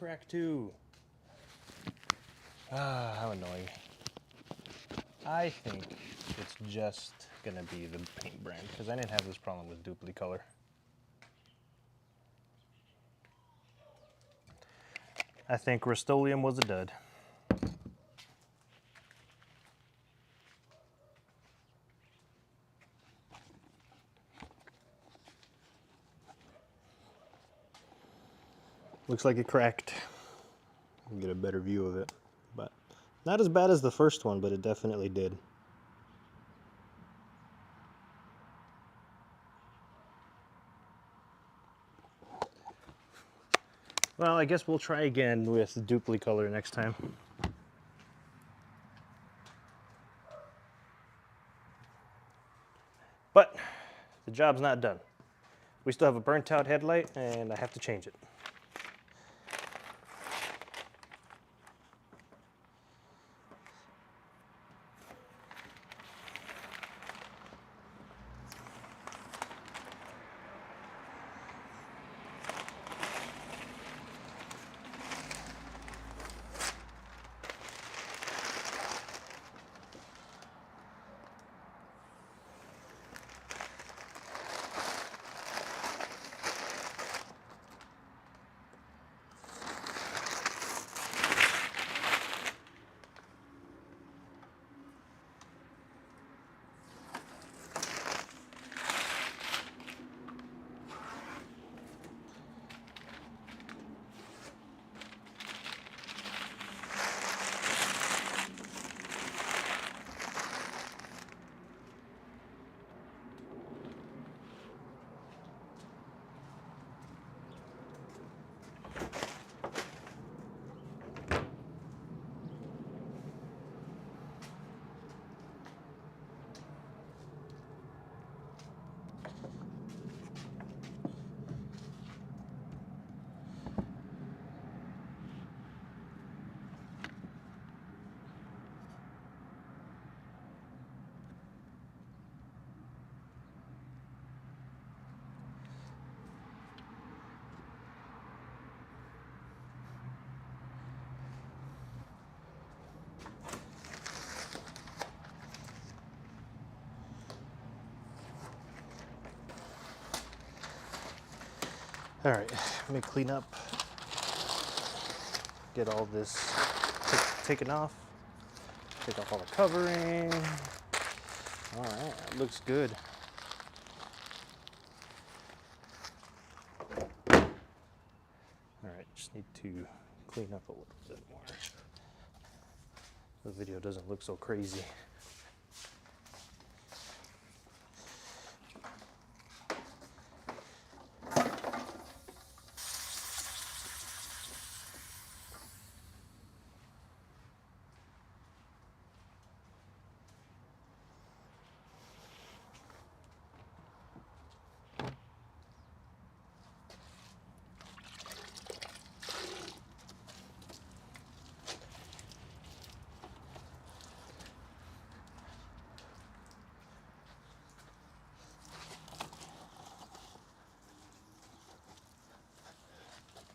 cracked too. Ah, how annoying. I think it's just gonna be the paint brand because I didn't have this problem with Duplicolor. I think Rust-Oleum was a dud. Looks like it cracked. Get a better view of it, but not as bad as the first one, but it definitely did. Well, I guess we'll try again with Duplicolor next time. But the job's not done. We still have a burnt out headlight and I have to change it. All right, let me clean up, get all this taken off, take off all the covering. All right, that looks good. All right, just need to clean up a little bit more. The video doesn't look so crazy.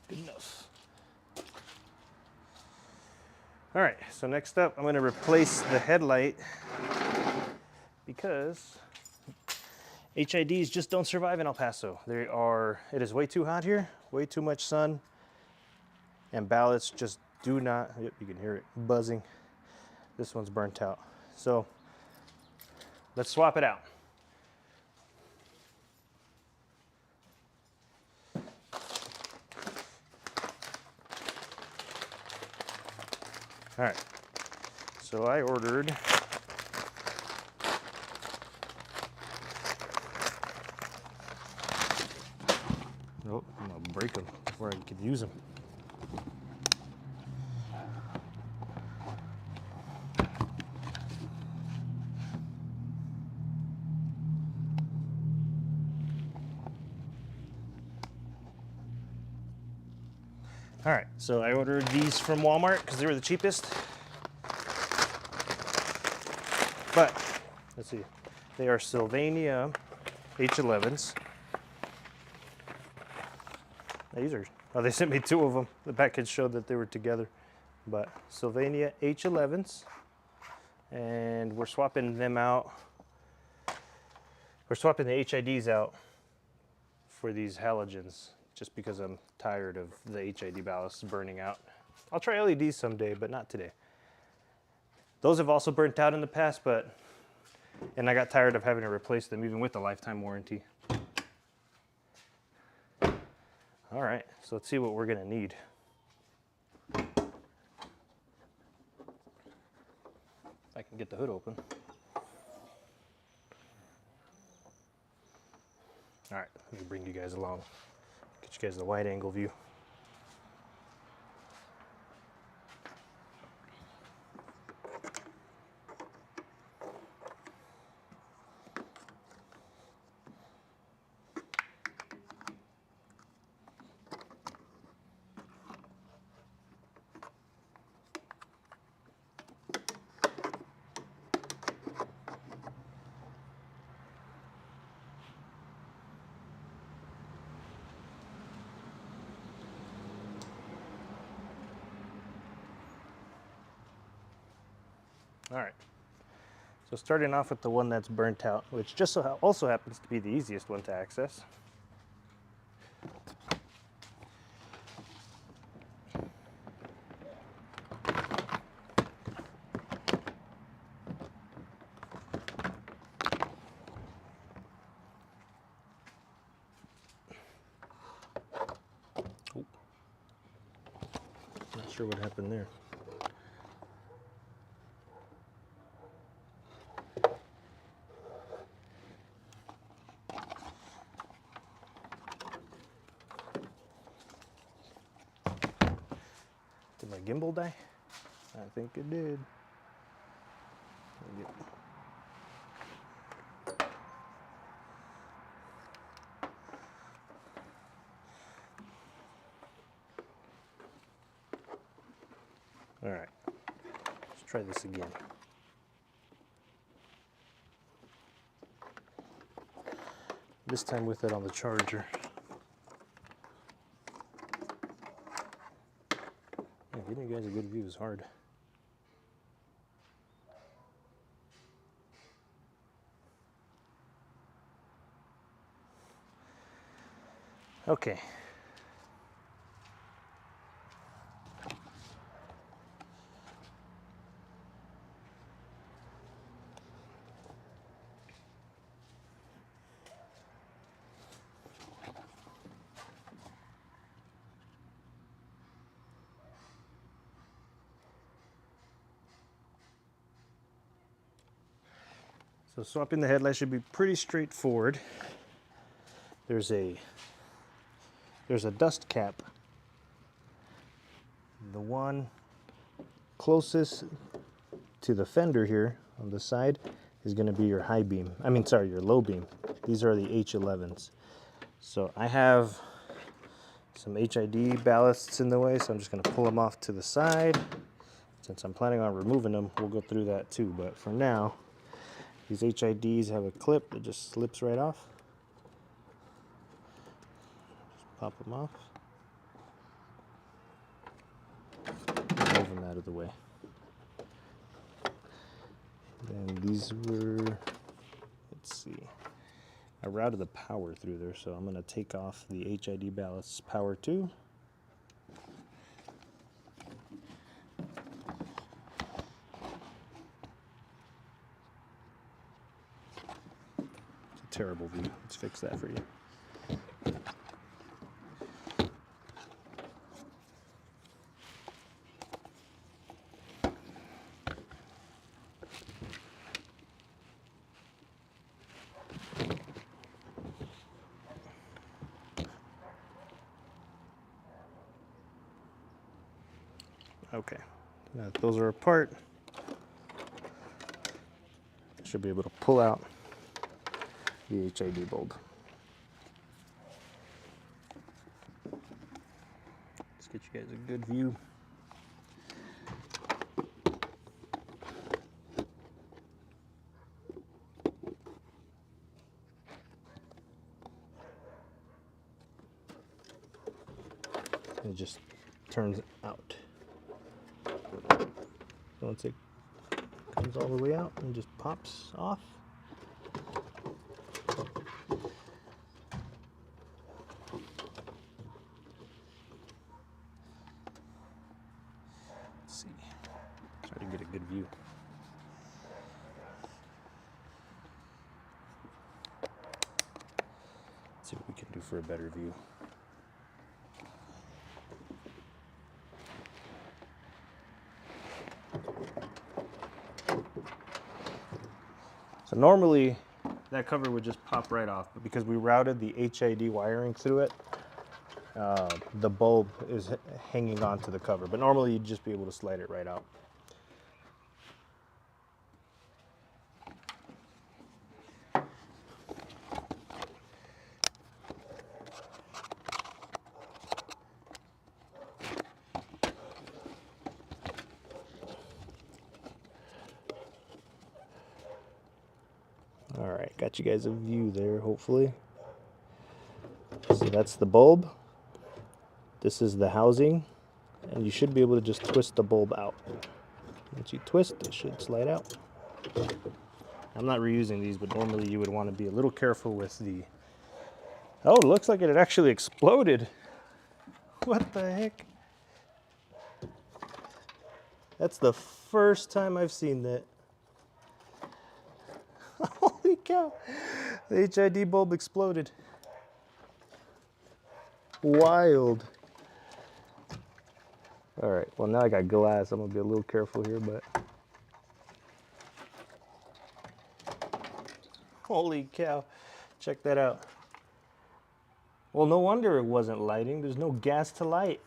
Good enough. All right, so next up, I'm going to replace the headlight because HIDs just don't survive in El Paso. It is way too hot here, way too much sun, and ballots just do not, yep, you can hear it buzzing. This one's burnt out. So let's swap it out. All right, so I ordered oh, I'm gonna break them before I could use them. All right, so I ordered these from Walmart because they were the cheapest. But, let's see, they are Sylvania H11s. These are Oh, they sent me 2 of them. The package showed that they were together. But Sylvania H11s, and we're swapping them out. We're swapping the HIDs out for these halogens, just because I'm tired of the HID ballast burning out. I'll try LEDs someday, but not today. Those have also burnt out in the past, and I got tired of having to replace them even with the lifetime warranty. All right, so let's see what we're gonna need. I can get the hood open. All right, let me bring you guys along. Get you guys the wide angle view. All right, so starting off with the one that's burnt out, which just also happens to be the easiest one to access. Oh. Not sure what happened there. Did my gimbal die? I think it did. All right, let's try this again. This time with it on the charger. Yeah, getting you guys a good view is hard. Okay. So swapping the headlight should be pretty straightforward. There's a dust cap. The one closest to the fender here on the side is going to be your high beam. Your low beam. These are the H11s. So I have some HID ballasts in the way, so I'm just going to pull them off to the side. Since I'm planning on removing them, we'll go through that too. But for now, these HIDs have a clip that just slips right off. Just pop them off. Move them out of the way. And these were, let's see, I routed the power through there, so I'm going to take off the HID ballast power 2. It's a terrible view. Let's fix that for you. Okay, now that those are apart, I should be able to pull out the HID bulb. Let's get you guys a good view. just turns out. Once it comes all the way out and just pops off. Let's see. Try to get a good view. Let's see what we can do for a better view. So normally that cover would just pop right off, but because we routed the HID wiring through it, the bulb is hanging on to the cover. But normally you'd just be able to slide it right out. All right, got you guys a view there, hopefully. So that's the bulb. This is the housing, and you should be able to just twist the bulb out. Once you twist, it should slide out. I'm not reusing these, but normally you would want to be a little careful with the... Oh, it looks like it had actually exploded. What the heck? That's the first time I've seen that. Holy cow, the HID bulb exploded. Wild. All right, well now I got glass. I'm gonna be a little careful here, but. Holy cow, check that out. Well, no wonder it wasn't lighting. There's no gas to light.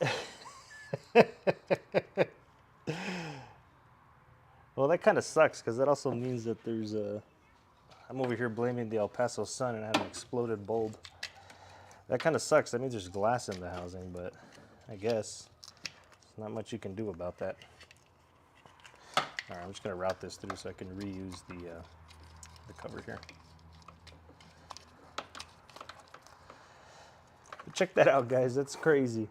Well, that kind of sucks because that also means that there's a... I'm over here blaming the El Paso sun and I have an exploded bulb. That kind of sucks. That means there's glass in the housing, but I guess there's not much you can do about that. All right, I'm just going to route this through so I can reuse the cover here. But check that out, guys. That's crazy.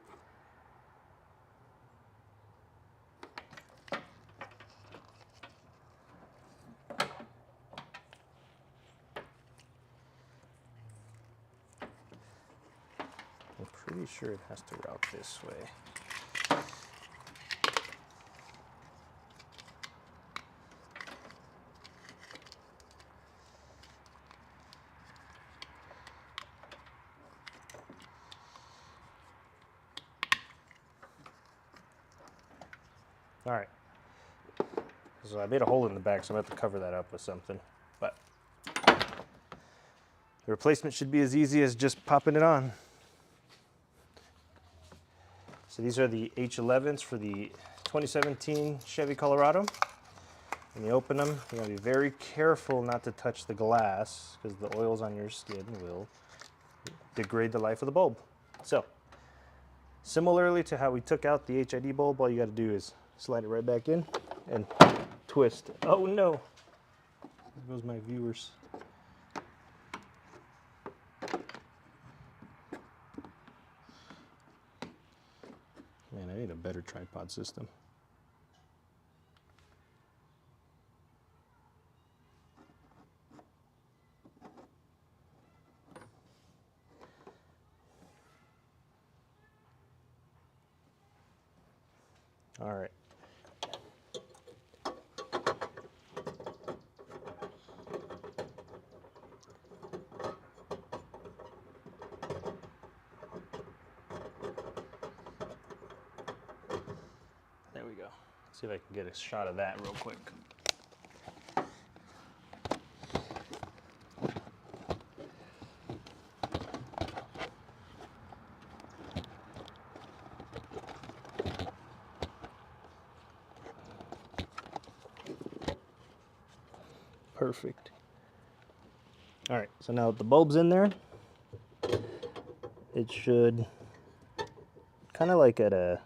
I'm pretty sure it has to route this way. All right. So I made a hole in the back, so I'm going to have to cover that up with something. But the replacement should be as easy as just popping it on. So these are the H11s for the 2017 Chevy Colorado. When you open them, you gotta be very careful not to touch the glass because the oils on your skin will degrade the life of the bulb. So, similarly to how we took out the HID bulb, all you gotta do is slide it right back in and twist. Oh no! There goes my viewers. Man, I need a better tripod system. All right. There we go. Let's see if I can get a shot of that real quick. Perfect. All right, so now that the bulb's in there, it should kind of like at a,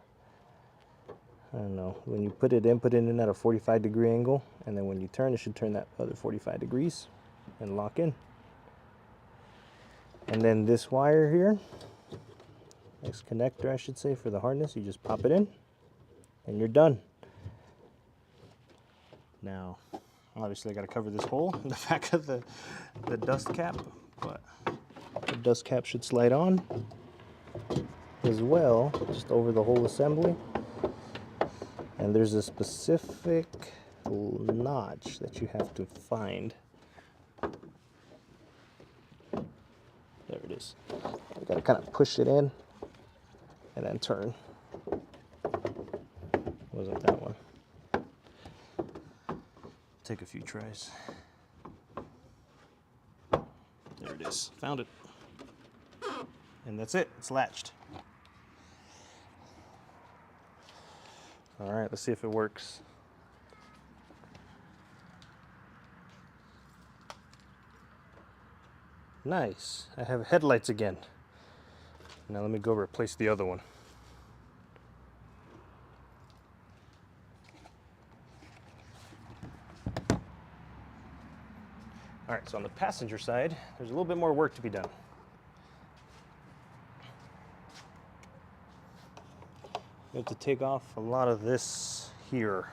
I don't know, when you put it in at a 45-degree angle, and then when you turn, it should turn that other 45 degrees and lock in. And then this wire here Nice connector, I should say, for the harness. You just pop it in and you're done. Now, obviously I got to cover this hole in the back of the dust cap, but the dust cap should slide on as well, just over the whole assembly. And there's a specific notch that you have to find. There it is. You got to kind of push it in and then turn. Wasn't that one? Take a few tries. There it is. Found it. And that's it. It's latched. All right, let's see if it works. Nice. I have headlights again. Now let me go replace the other one. All right, so on the passenger side, there's a little bit more work to be done. We have to take off a lot of this here,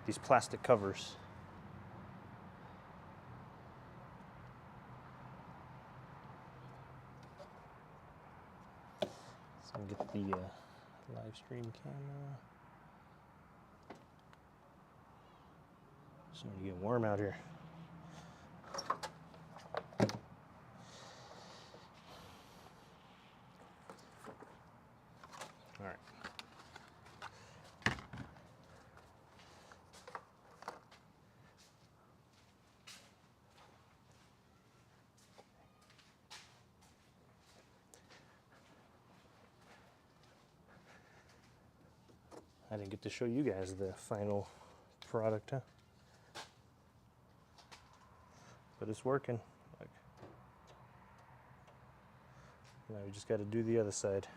these plastic covers. So I'll get the live stream camera. It's starting to get warm out here. All right. I didn't get to show you guys the final product, huh? But it's working. Look. Now we just got to do the other side.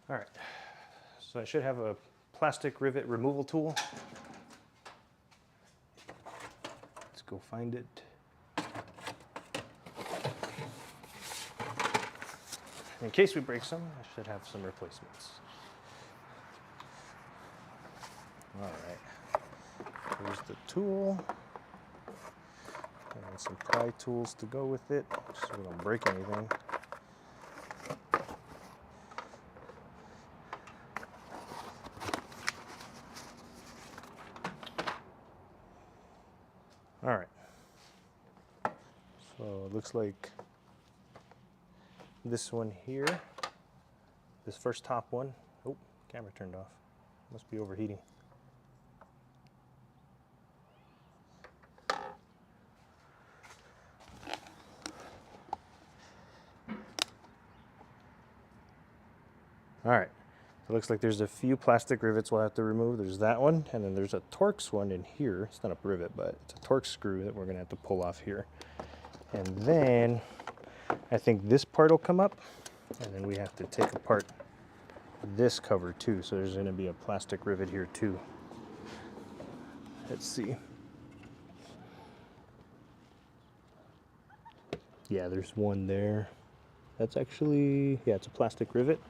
All right, so I should have a plastic rivet removal tool. Let's go find it. In case we break some, I should have some replacements. All right, here's the tool. And some pry tools to go with it, so we don't break anything. All right, so it looks like this one here, this first top one, oh, camera turned off, must be overheating. All right, so it looks like there's a few plastic rivets we'll have to remove. There's that one, and then there's a Torx one in here. It's not a rivet, but it's a Torx screw that we're gonna have to pull off here. And then I think this part will come up, and then we have to take apart this cover too. So there's gonna be a plastic rivet here too. Let's see. Yeah, there's one there. That's actually, yeah, it's a plastic rivet.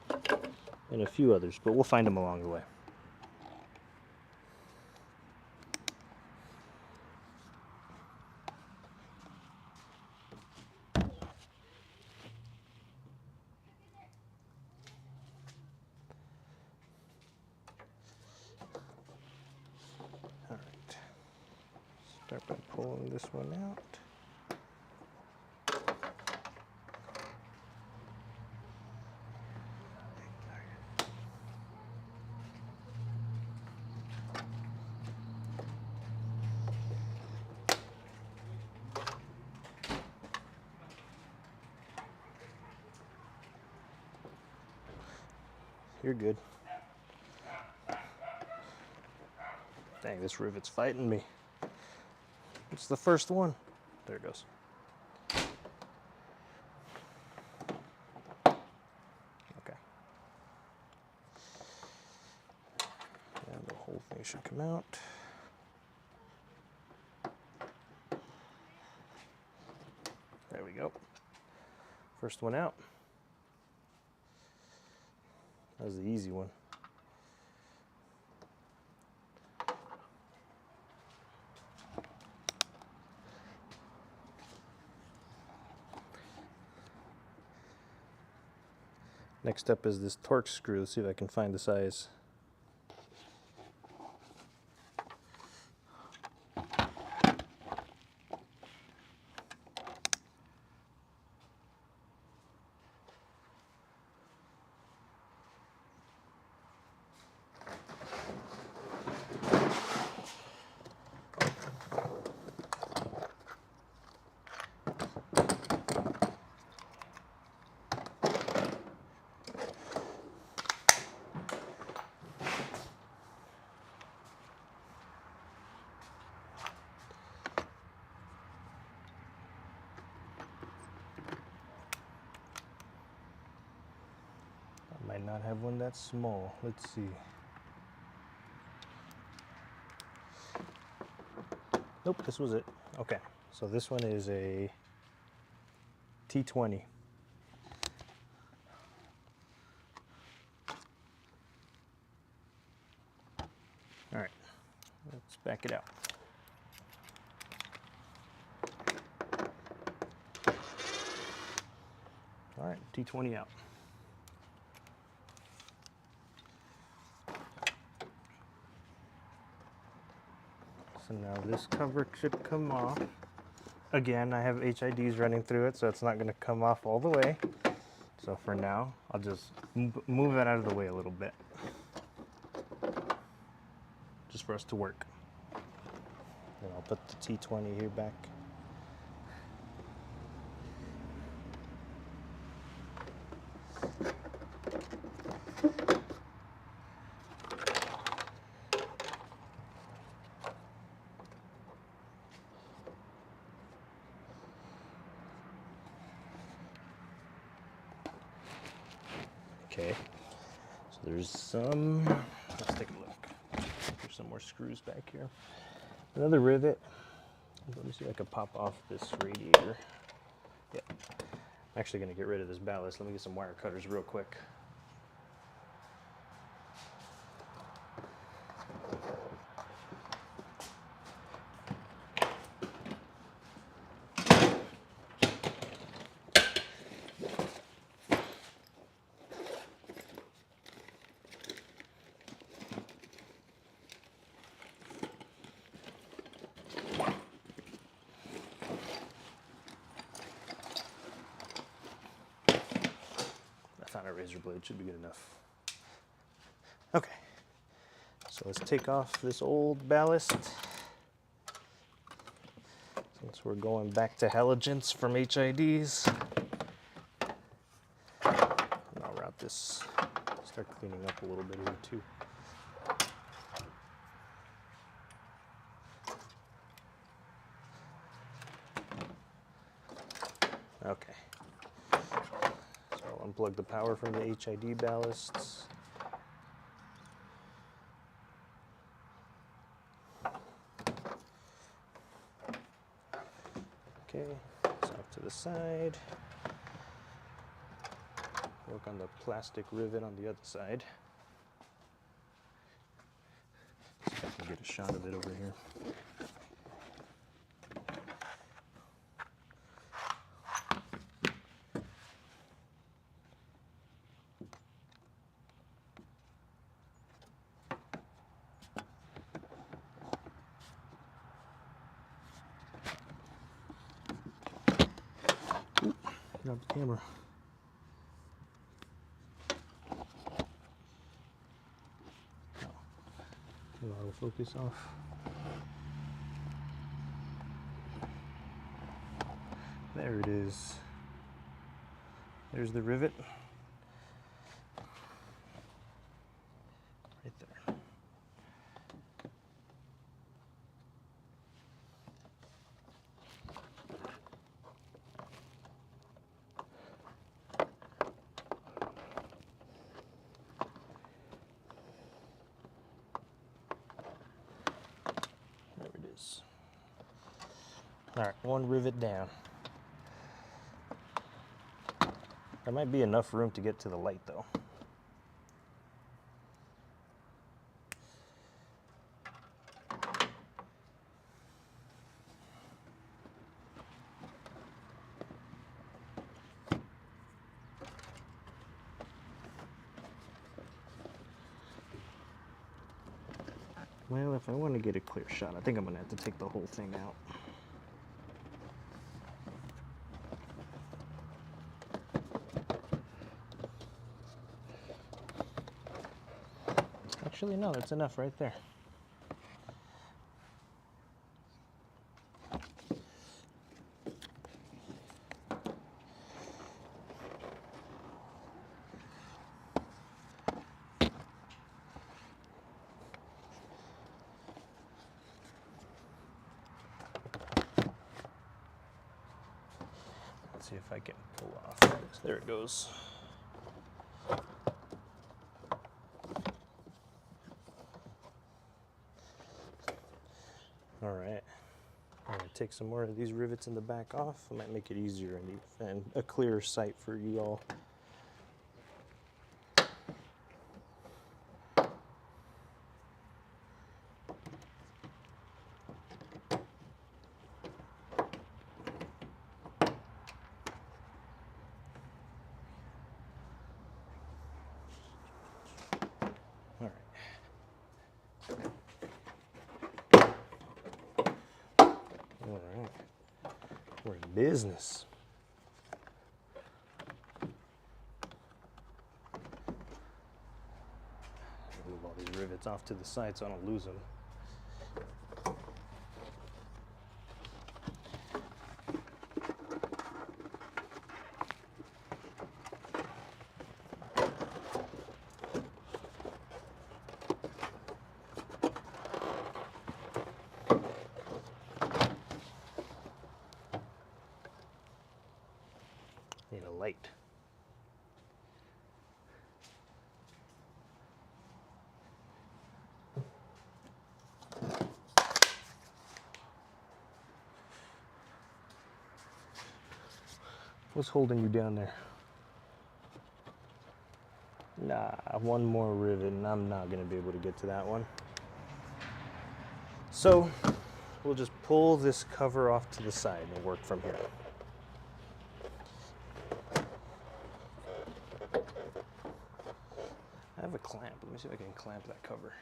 And a few others, but we'll find them along the way. All right, start by pulling this one out. You're good. Dang, this rivet's fighting me. It's the first one. There it goes. we should come out. There we go. First one out. That was the easy one. Next up is this torque screw. Let's see if I can find the size. Might not have one that small. Let's see. Nope, this was it. Okay, so this one is a T20. All right, let's back it out. All right, T20 out. So now this cover should come off. Again, I have HIDs running through it, so it's not going to come off all the way. So for now, I'll just move it out of the way a little bit, just for us to work. Then I'll put the T20 here back. Okay, so there's some, let's take a look. There's some more screws back here. Another rivet. Let me see if I can pop off this radiator. Yeah, I'm actually gonna get rid of this ballast. Let me get some wire cutters real quick. On a razor blade should be good enough. Okay, so let's take off this old ballast. Since we're going back to halogens from HIDs, and I'll route this, start cleaning up a little bit here too. Okay. Unplug the power from the HID ballasts. Okay, so off to the side. Work on the plastic rivet on the other side. See if I can get a shot of it over here. Grab the camera. Oh, autofocus off. There it is. There's the rivet. Right there. All right, one rivet down. There might be enough room to get to the light though. Well, if I want to get a clear shot, I think I'm going to have to take the whole thing out. Actually, no, that's enough right there. Let's see if I can pull off. There it goes. All right. I'm going to take some more of these rivets in the back off. It might make it easier and a clearer sight for you all. All right, we're in business. Move all these rivets off to the side so I don't lose them. Need a light. What's holding you down there? Nah, one more rivet and I'm not gonna be able to get to that one. So we'll just pull this cover off to the side and work from here. I have a clamp. Let me see if I can clamp that cover.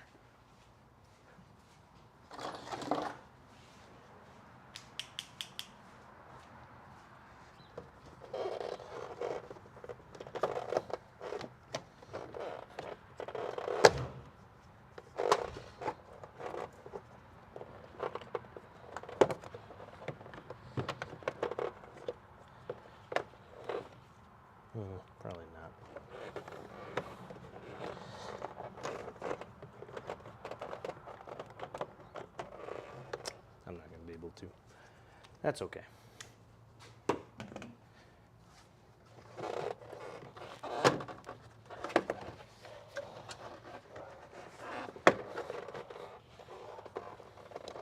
Probably not. I'm not going to be able to. That's okay. I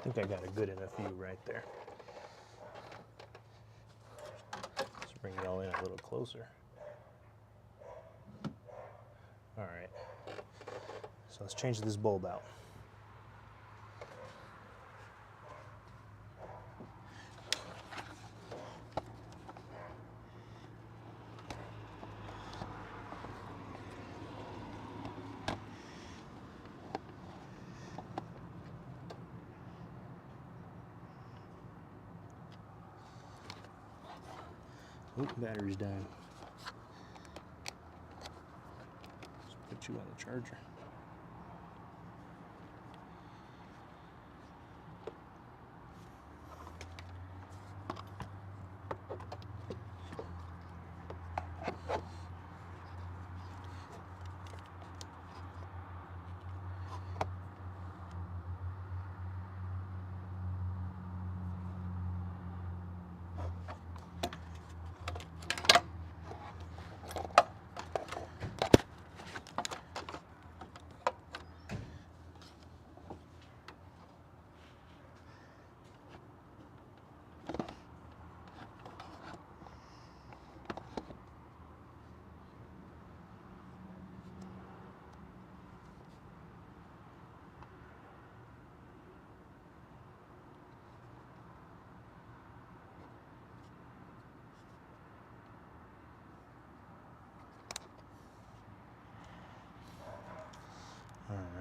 think I got a good enough view right there. Let's bring it all in a little closer. All right, so let's change this bulb out. Oop, battery's dying. Let's put you on the charger.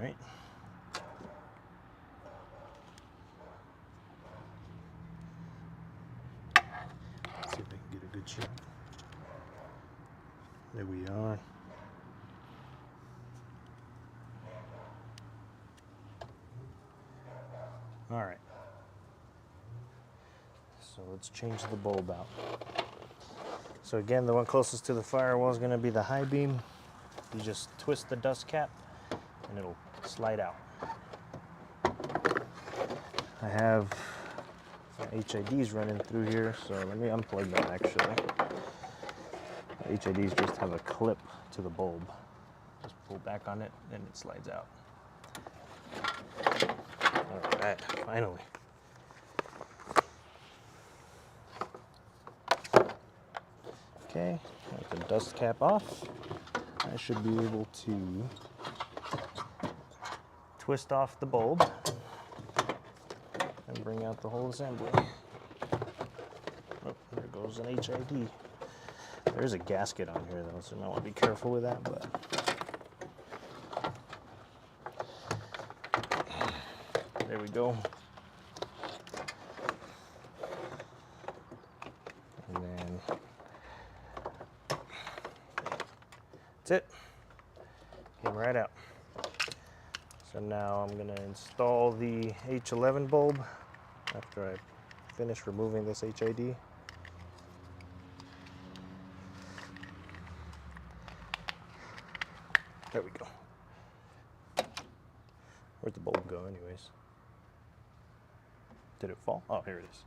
right. Let's see if I can get a good shot. There we are. All right. So let's change the bulb out. So again, the one closest to the firewall is going to be the high beam. You just twist the dust cap and it'll slide out. I have HIDs running through here, so let me unplug them actually. HIDs just have a clip to the bulb. Just pull back on it and it slides out. All right, finally. Okay, got the dust cap off. I should be able to twist off the bulb and bring out the whole assembly. Oh, there goes an HID. There's a gasket on here though, so I want to be careful with that, but there we go. And then that's it. Came right out. So now I'm going to install the H11 bulb after I finish removing this HID. There we go. Where'd the bulb go anyways? Did it fall? Oh, here it is.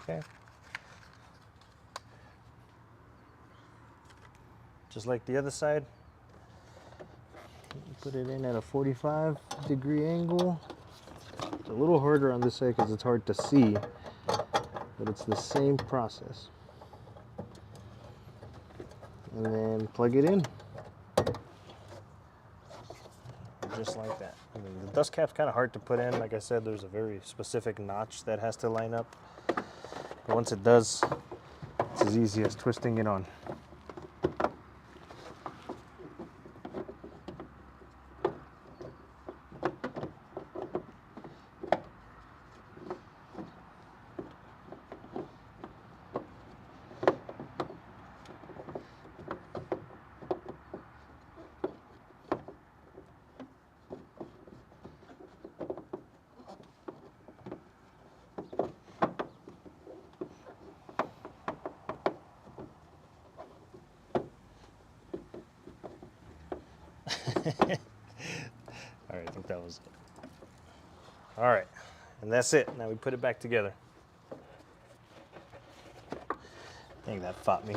Okay. Just like the other side, put it in at a 45-degree angle. It's a little harder on this side because it's hard to see, but it's the same process. And then plug it in. Just like that. I mean, the dust cap's kind of hard to put in. Like I said, there's a very specific notch that has to line up. But once it does, it's as easy as twisting it on. All right, I think that was it. All right, and that's it. Now we put it back together. I think that fought me.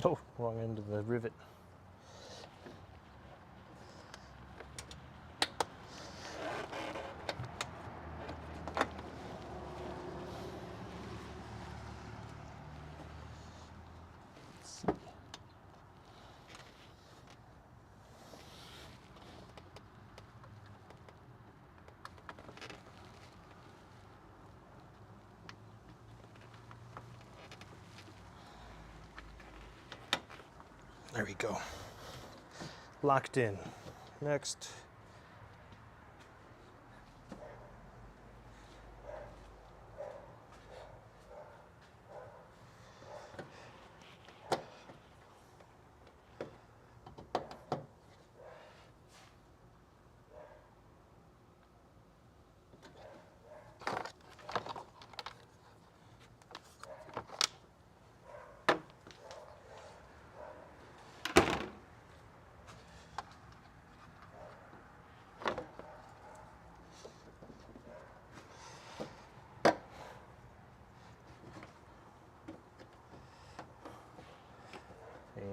Oh, wrong end of the rivet. There we go. locked in. Next.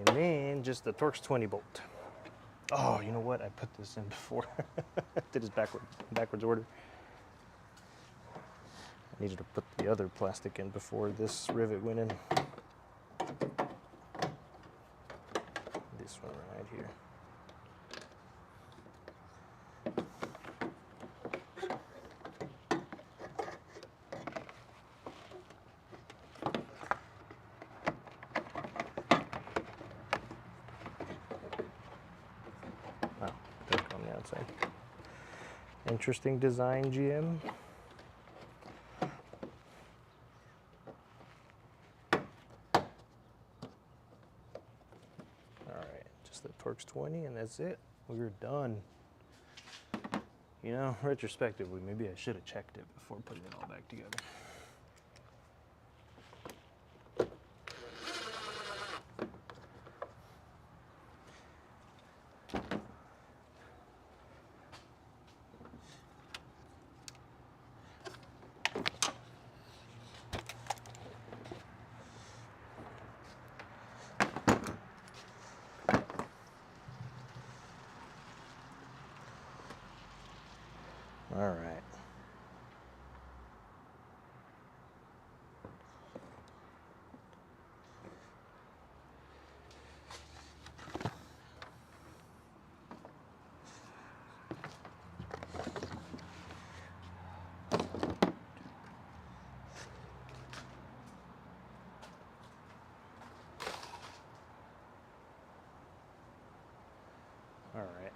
And then just the Torx 20 bolt. Oh, you know what? I put this in before. Did this backwards order. I needed to put the other plastic in before this rivet went in. This one right here. Wow, don't go on the outside. Interesting design, GM. The Torx 20, and that's it. We're done. You know, retrospectively, maybe I should have checked it before putting it all back together. All right. All right.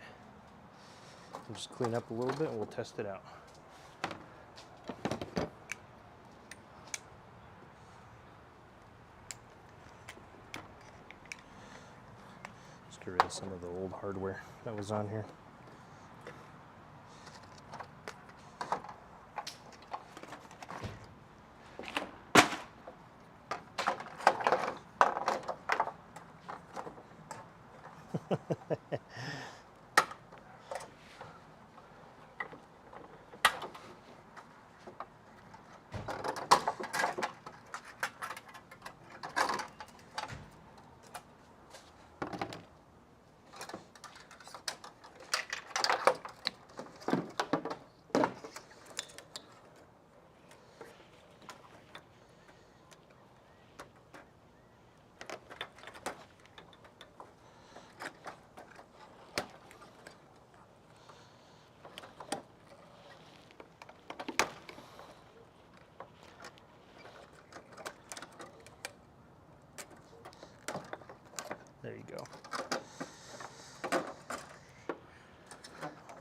We'll just clean up a little bit and we'll test it out. Get rid of some of the old hardware that was on here. There you go.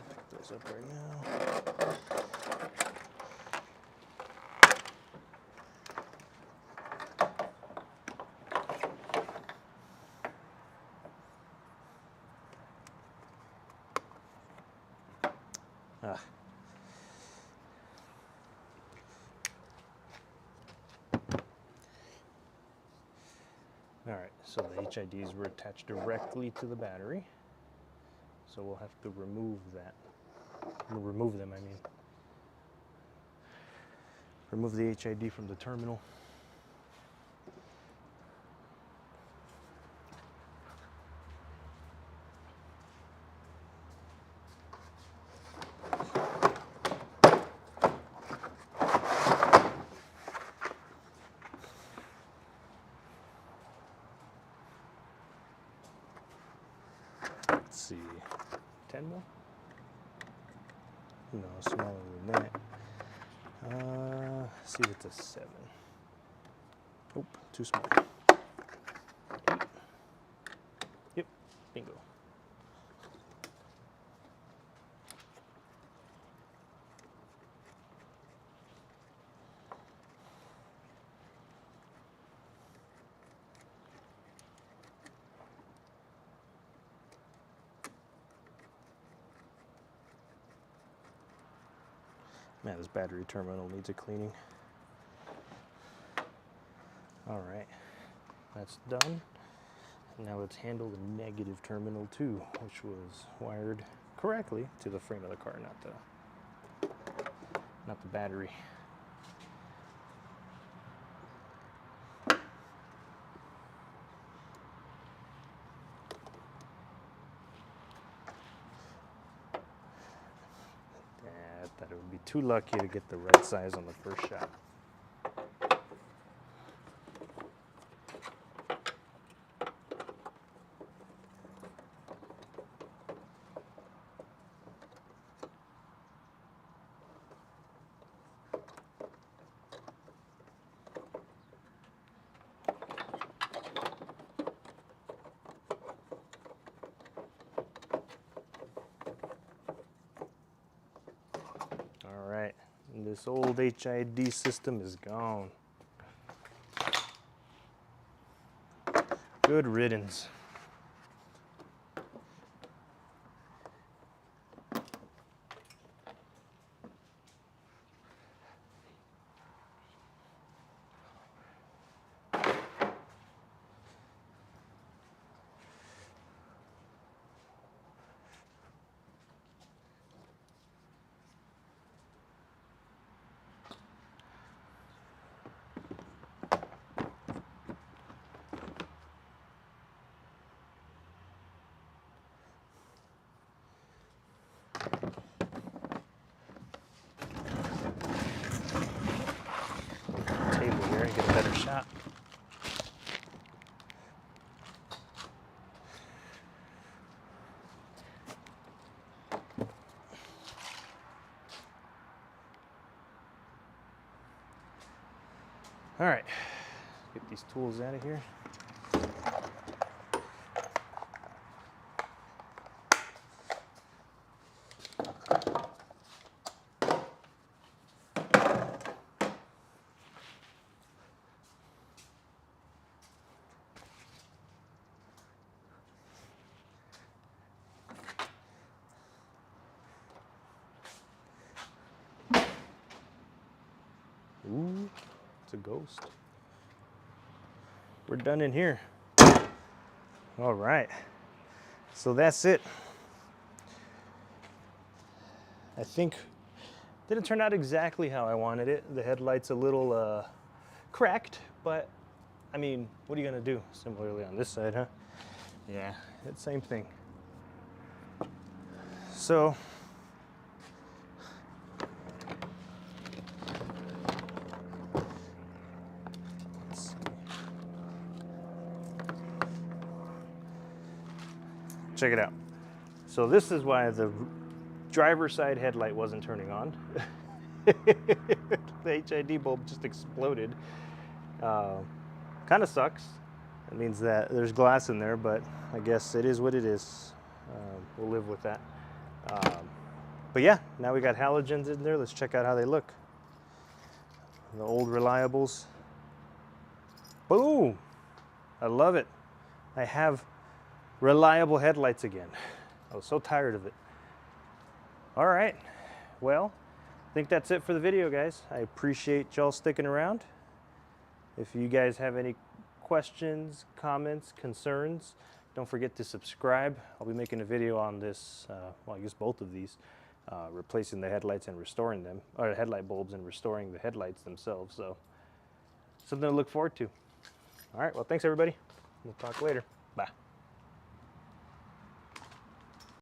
Pick those up right now. All right, so the HIDs were attached directly to the battery, so we'll have to remove that. Remove them, I mean. Remove the HID from the terminal. Let's see, 10 mil? No, smaller than that. See if it's a 7. Nope, too small. 8. Yep, bingo. Man, this battery terminal needs a cleaning. All right, that's done. Now let's handle the negative terminal too, which was wired correctly to the frame of the car, not the battery. I thought it would be too lucky to get the right size on the first shot. All right, and this old HID system is gone. Good riddance. Table here and get a better shot. All right, get these tools out of here. Ooh, it's a ghost. We're done in here. All right, so that's it. I think didn't turn out exactly how I wanted it. The headlight's a little cracked, but I mean, what are you gonna do? Similarly on this side, huh? Yeah, it's same thing. So let's see. Check it out. So this is why the driver's side headlight wasn't turning on. The HID bulb just exploded. Kind of sucks. It means that there's glass in there, but I guess it is what it is. We'll live with that. But yeah, now we got halogens in there. Let's check out how they look. The old reliables. Boom! I love it. I have reliable headlights again. I was so tired of it. All right, well, I think that's it for the video, guys. I appreciate y'all sticking around. If you guys have any questions, comments, concerns, don't forget to subscribe. I'll be making a video on this, well, I guess both of these, replacing the headlights and restoring them, or headlight bulbs and restoring the headlights themselves. So something to look forward to. All right, well, thanks everybody. We'll talk later.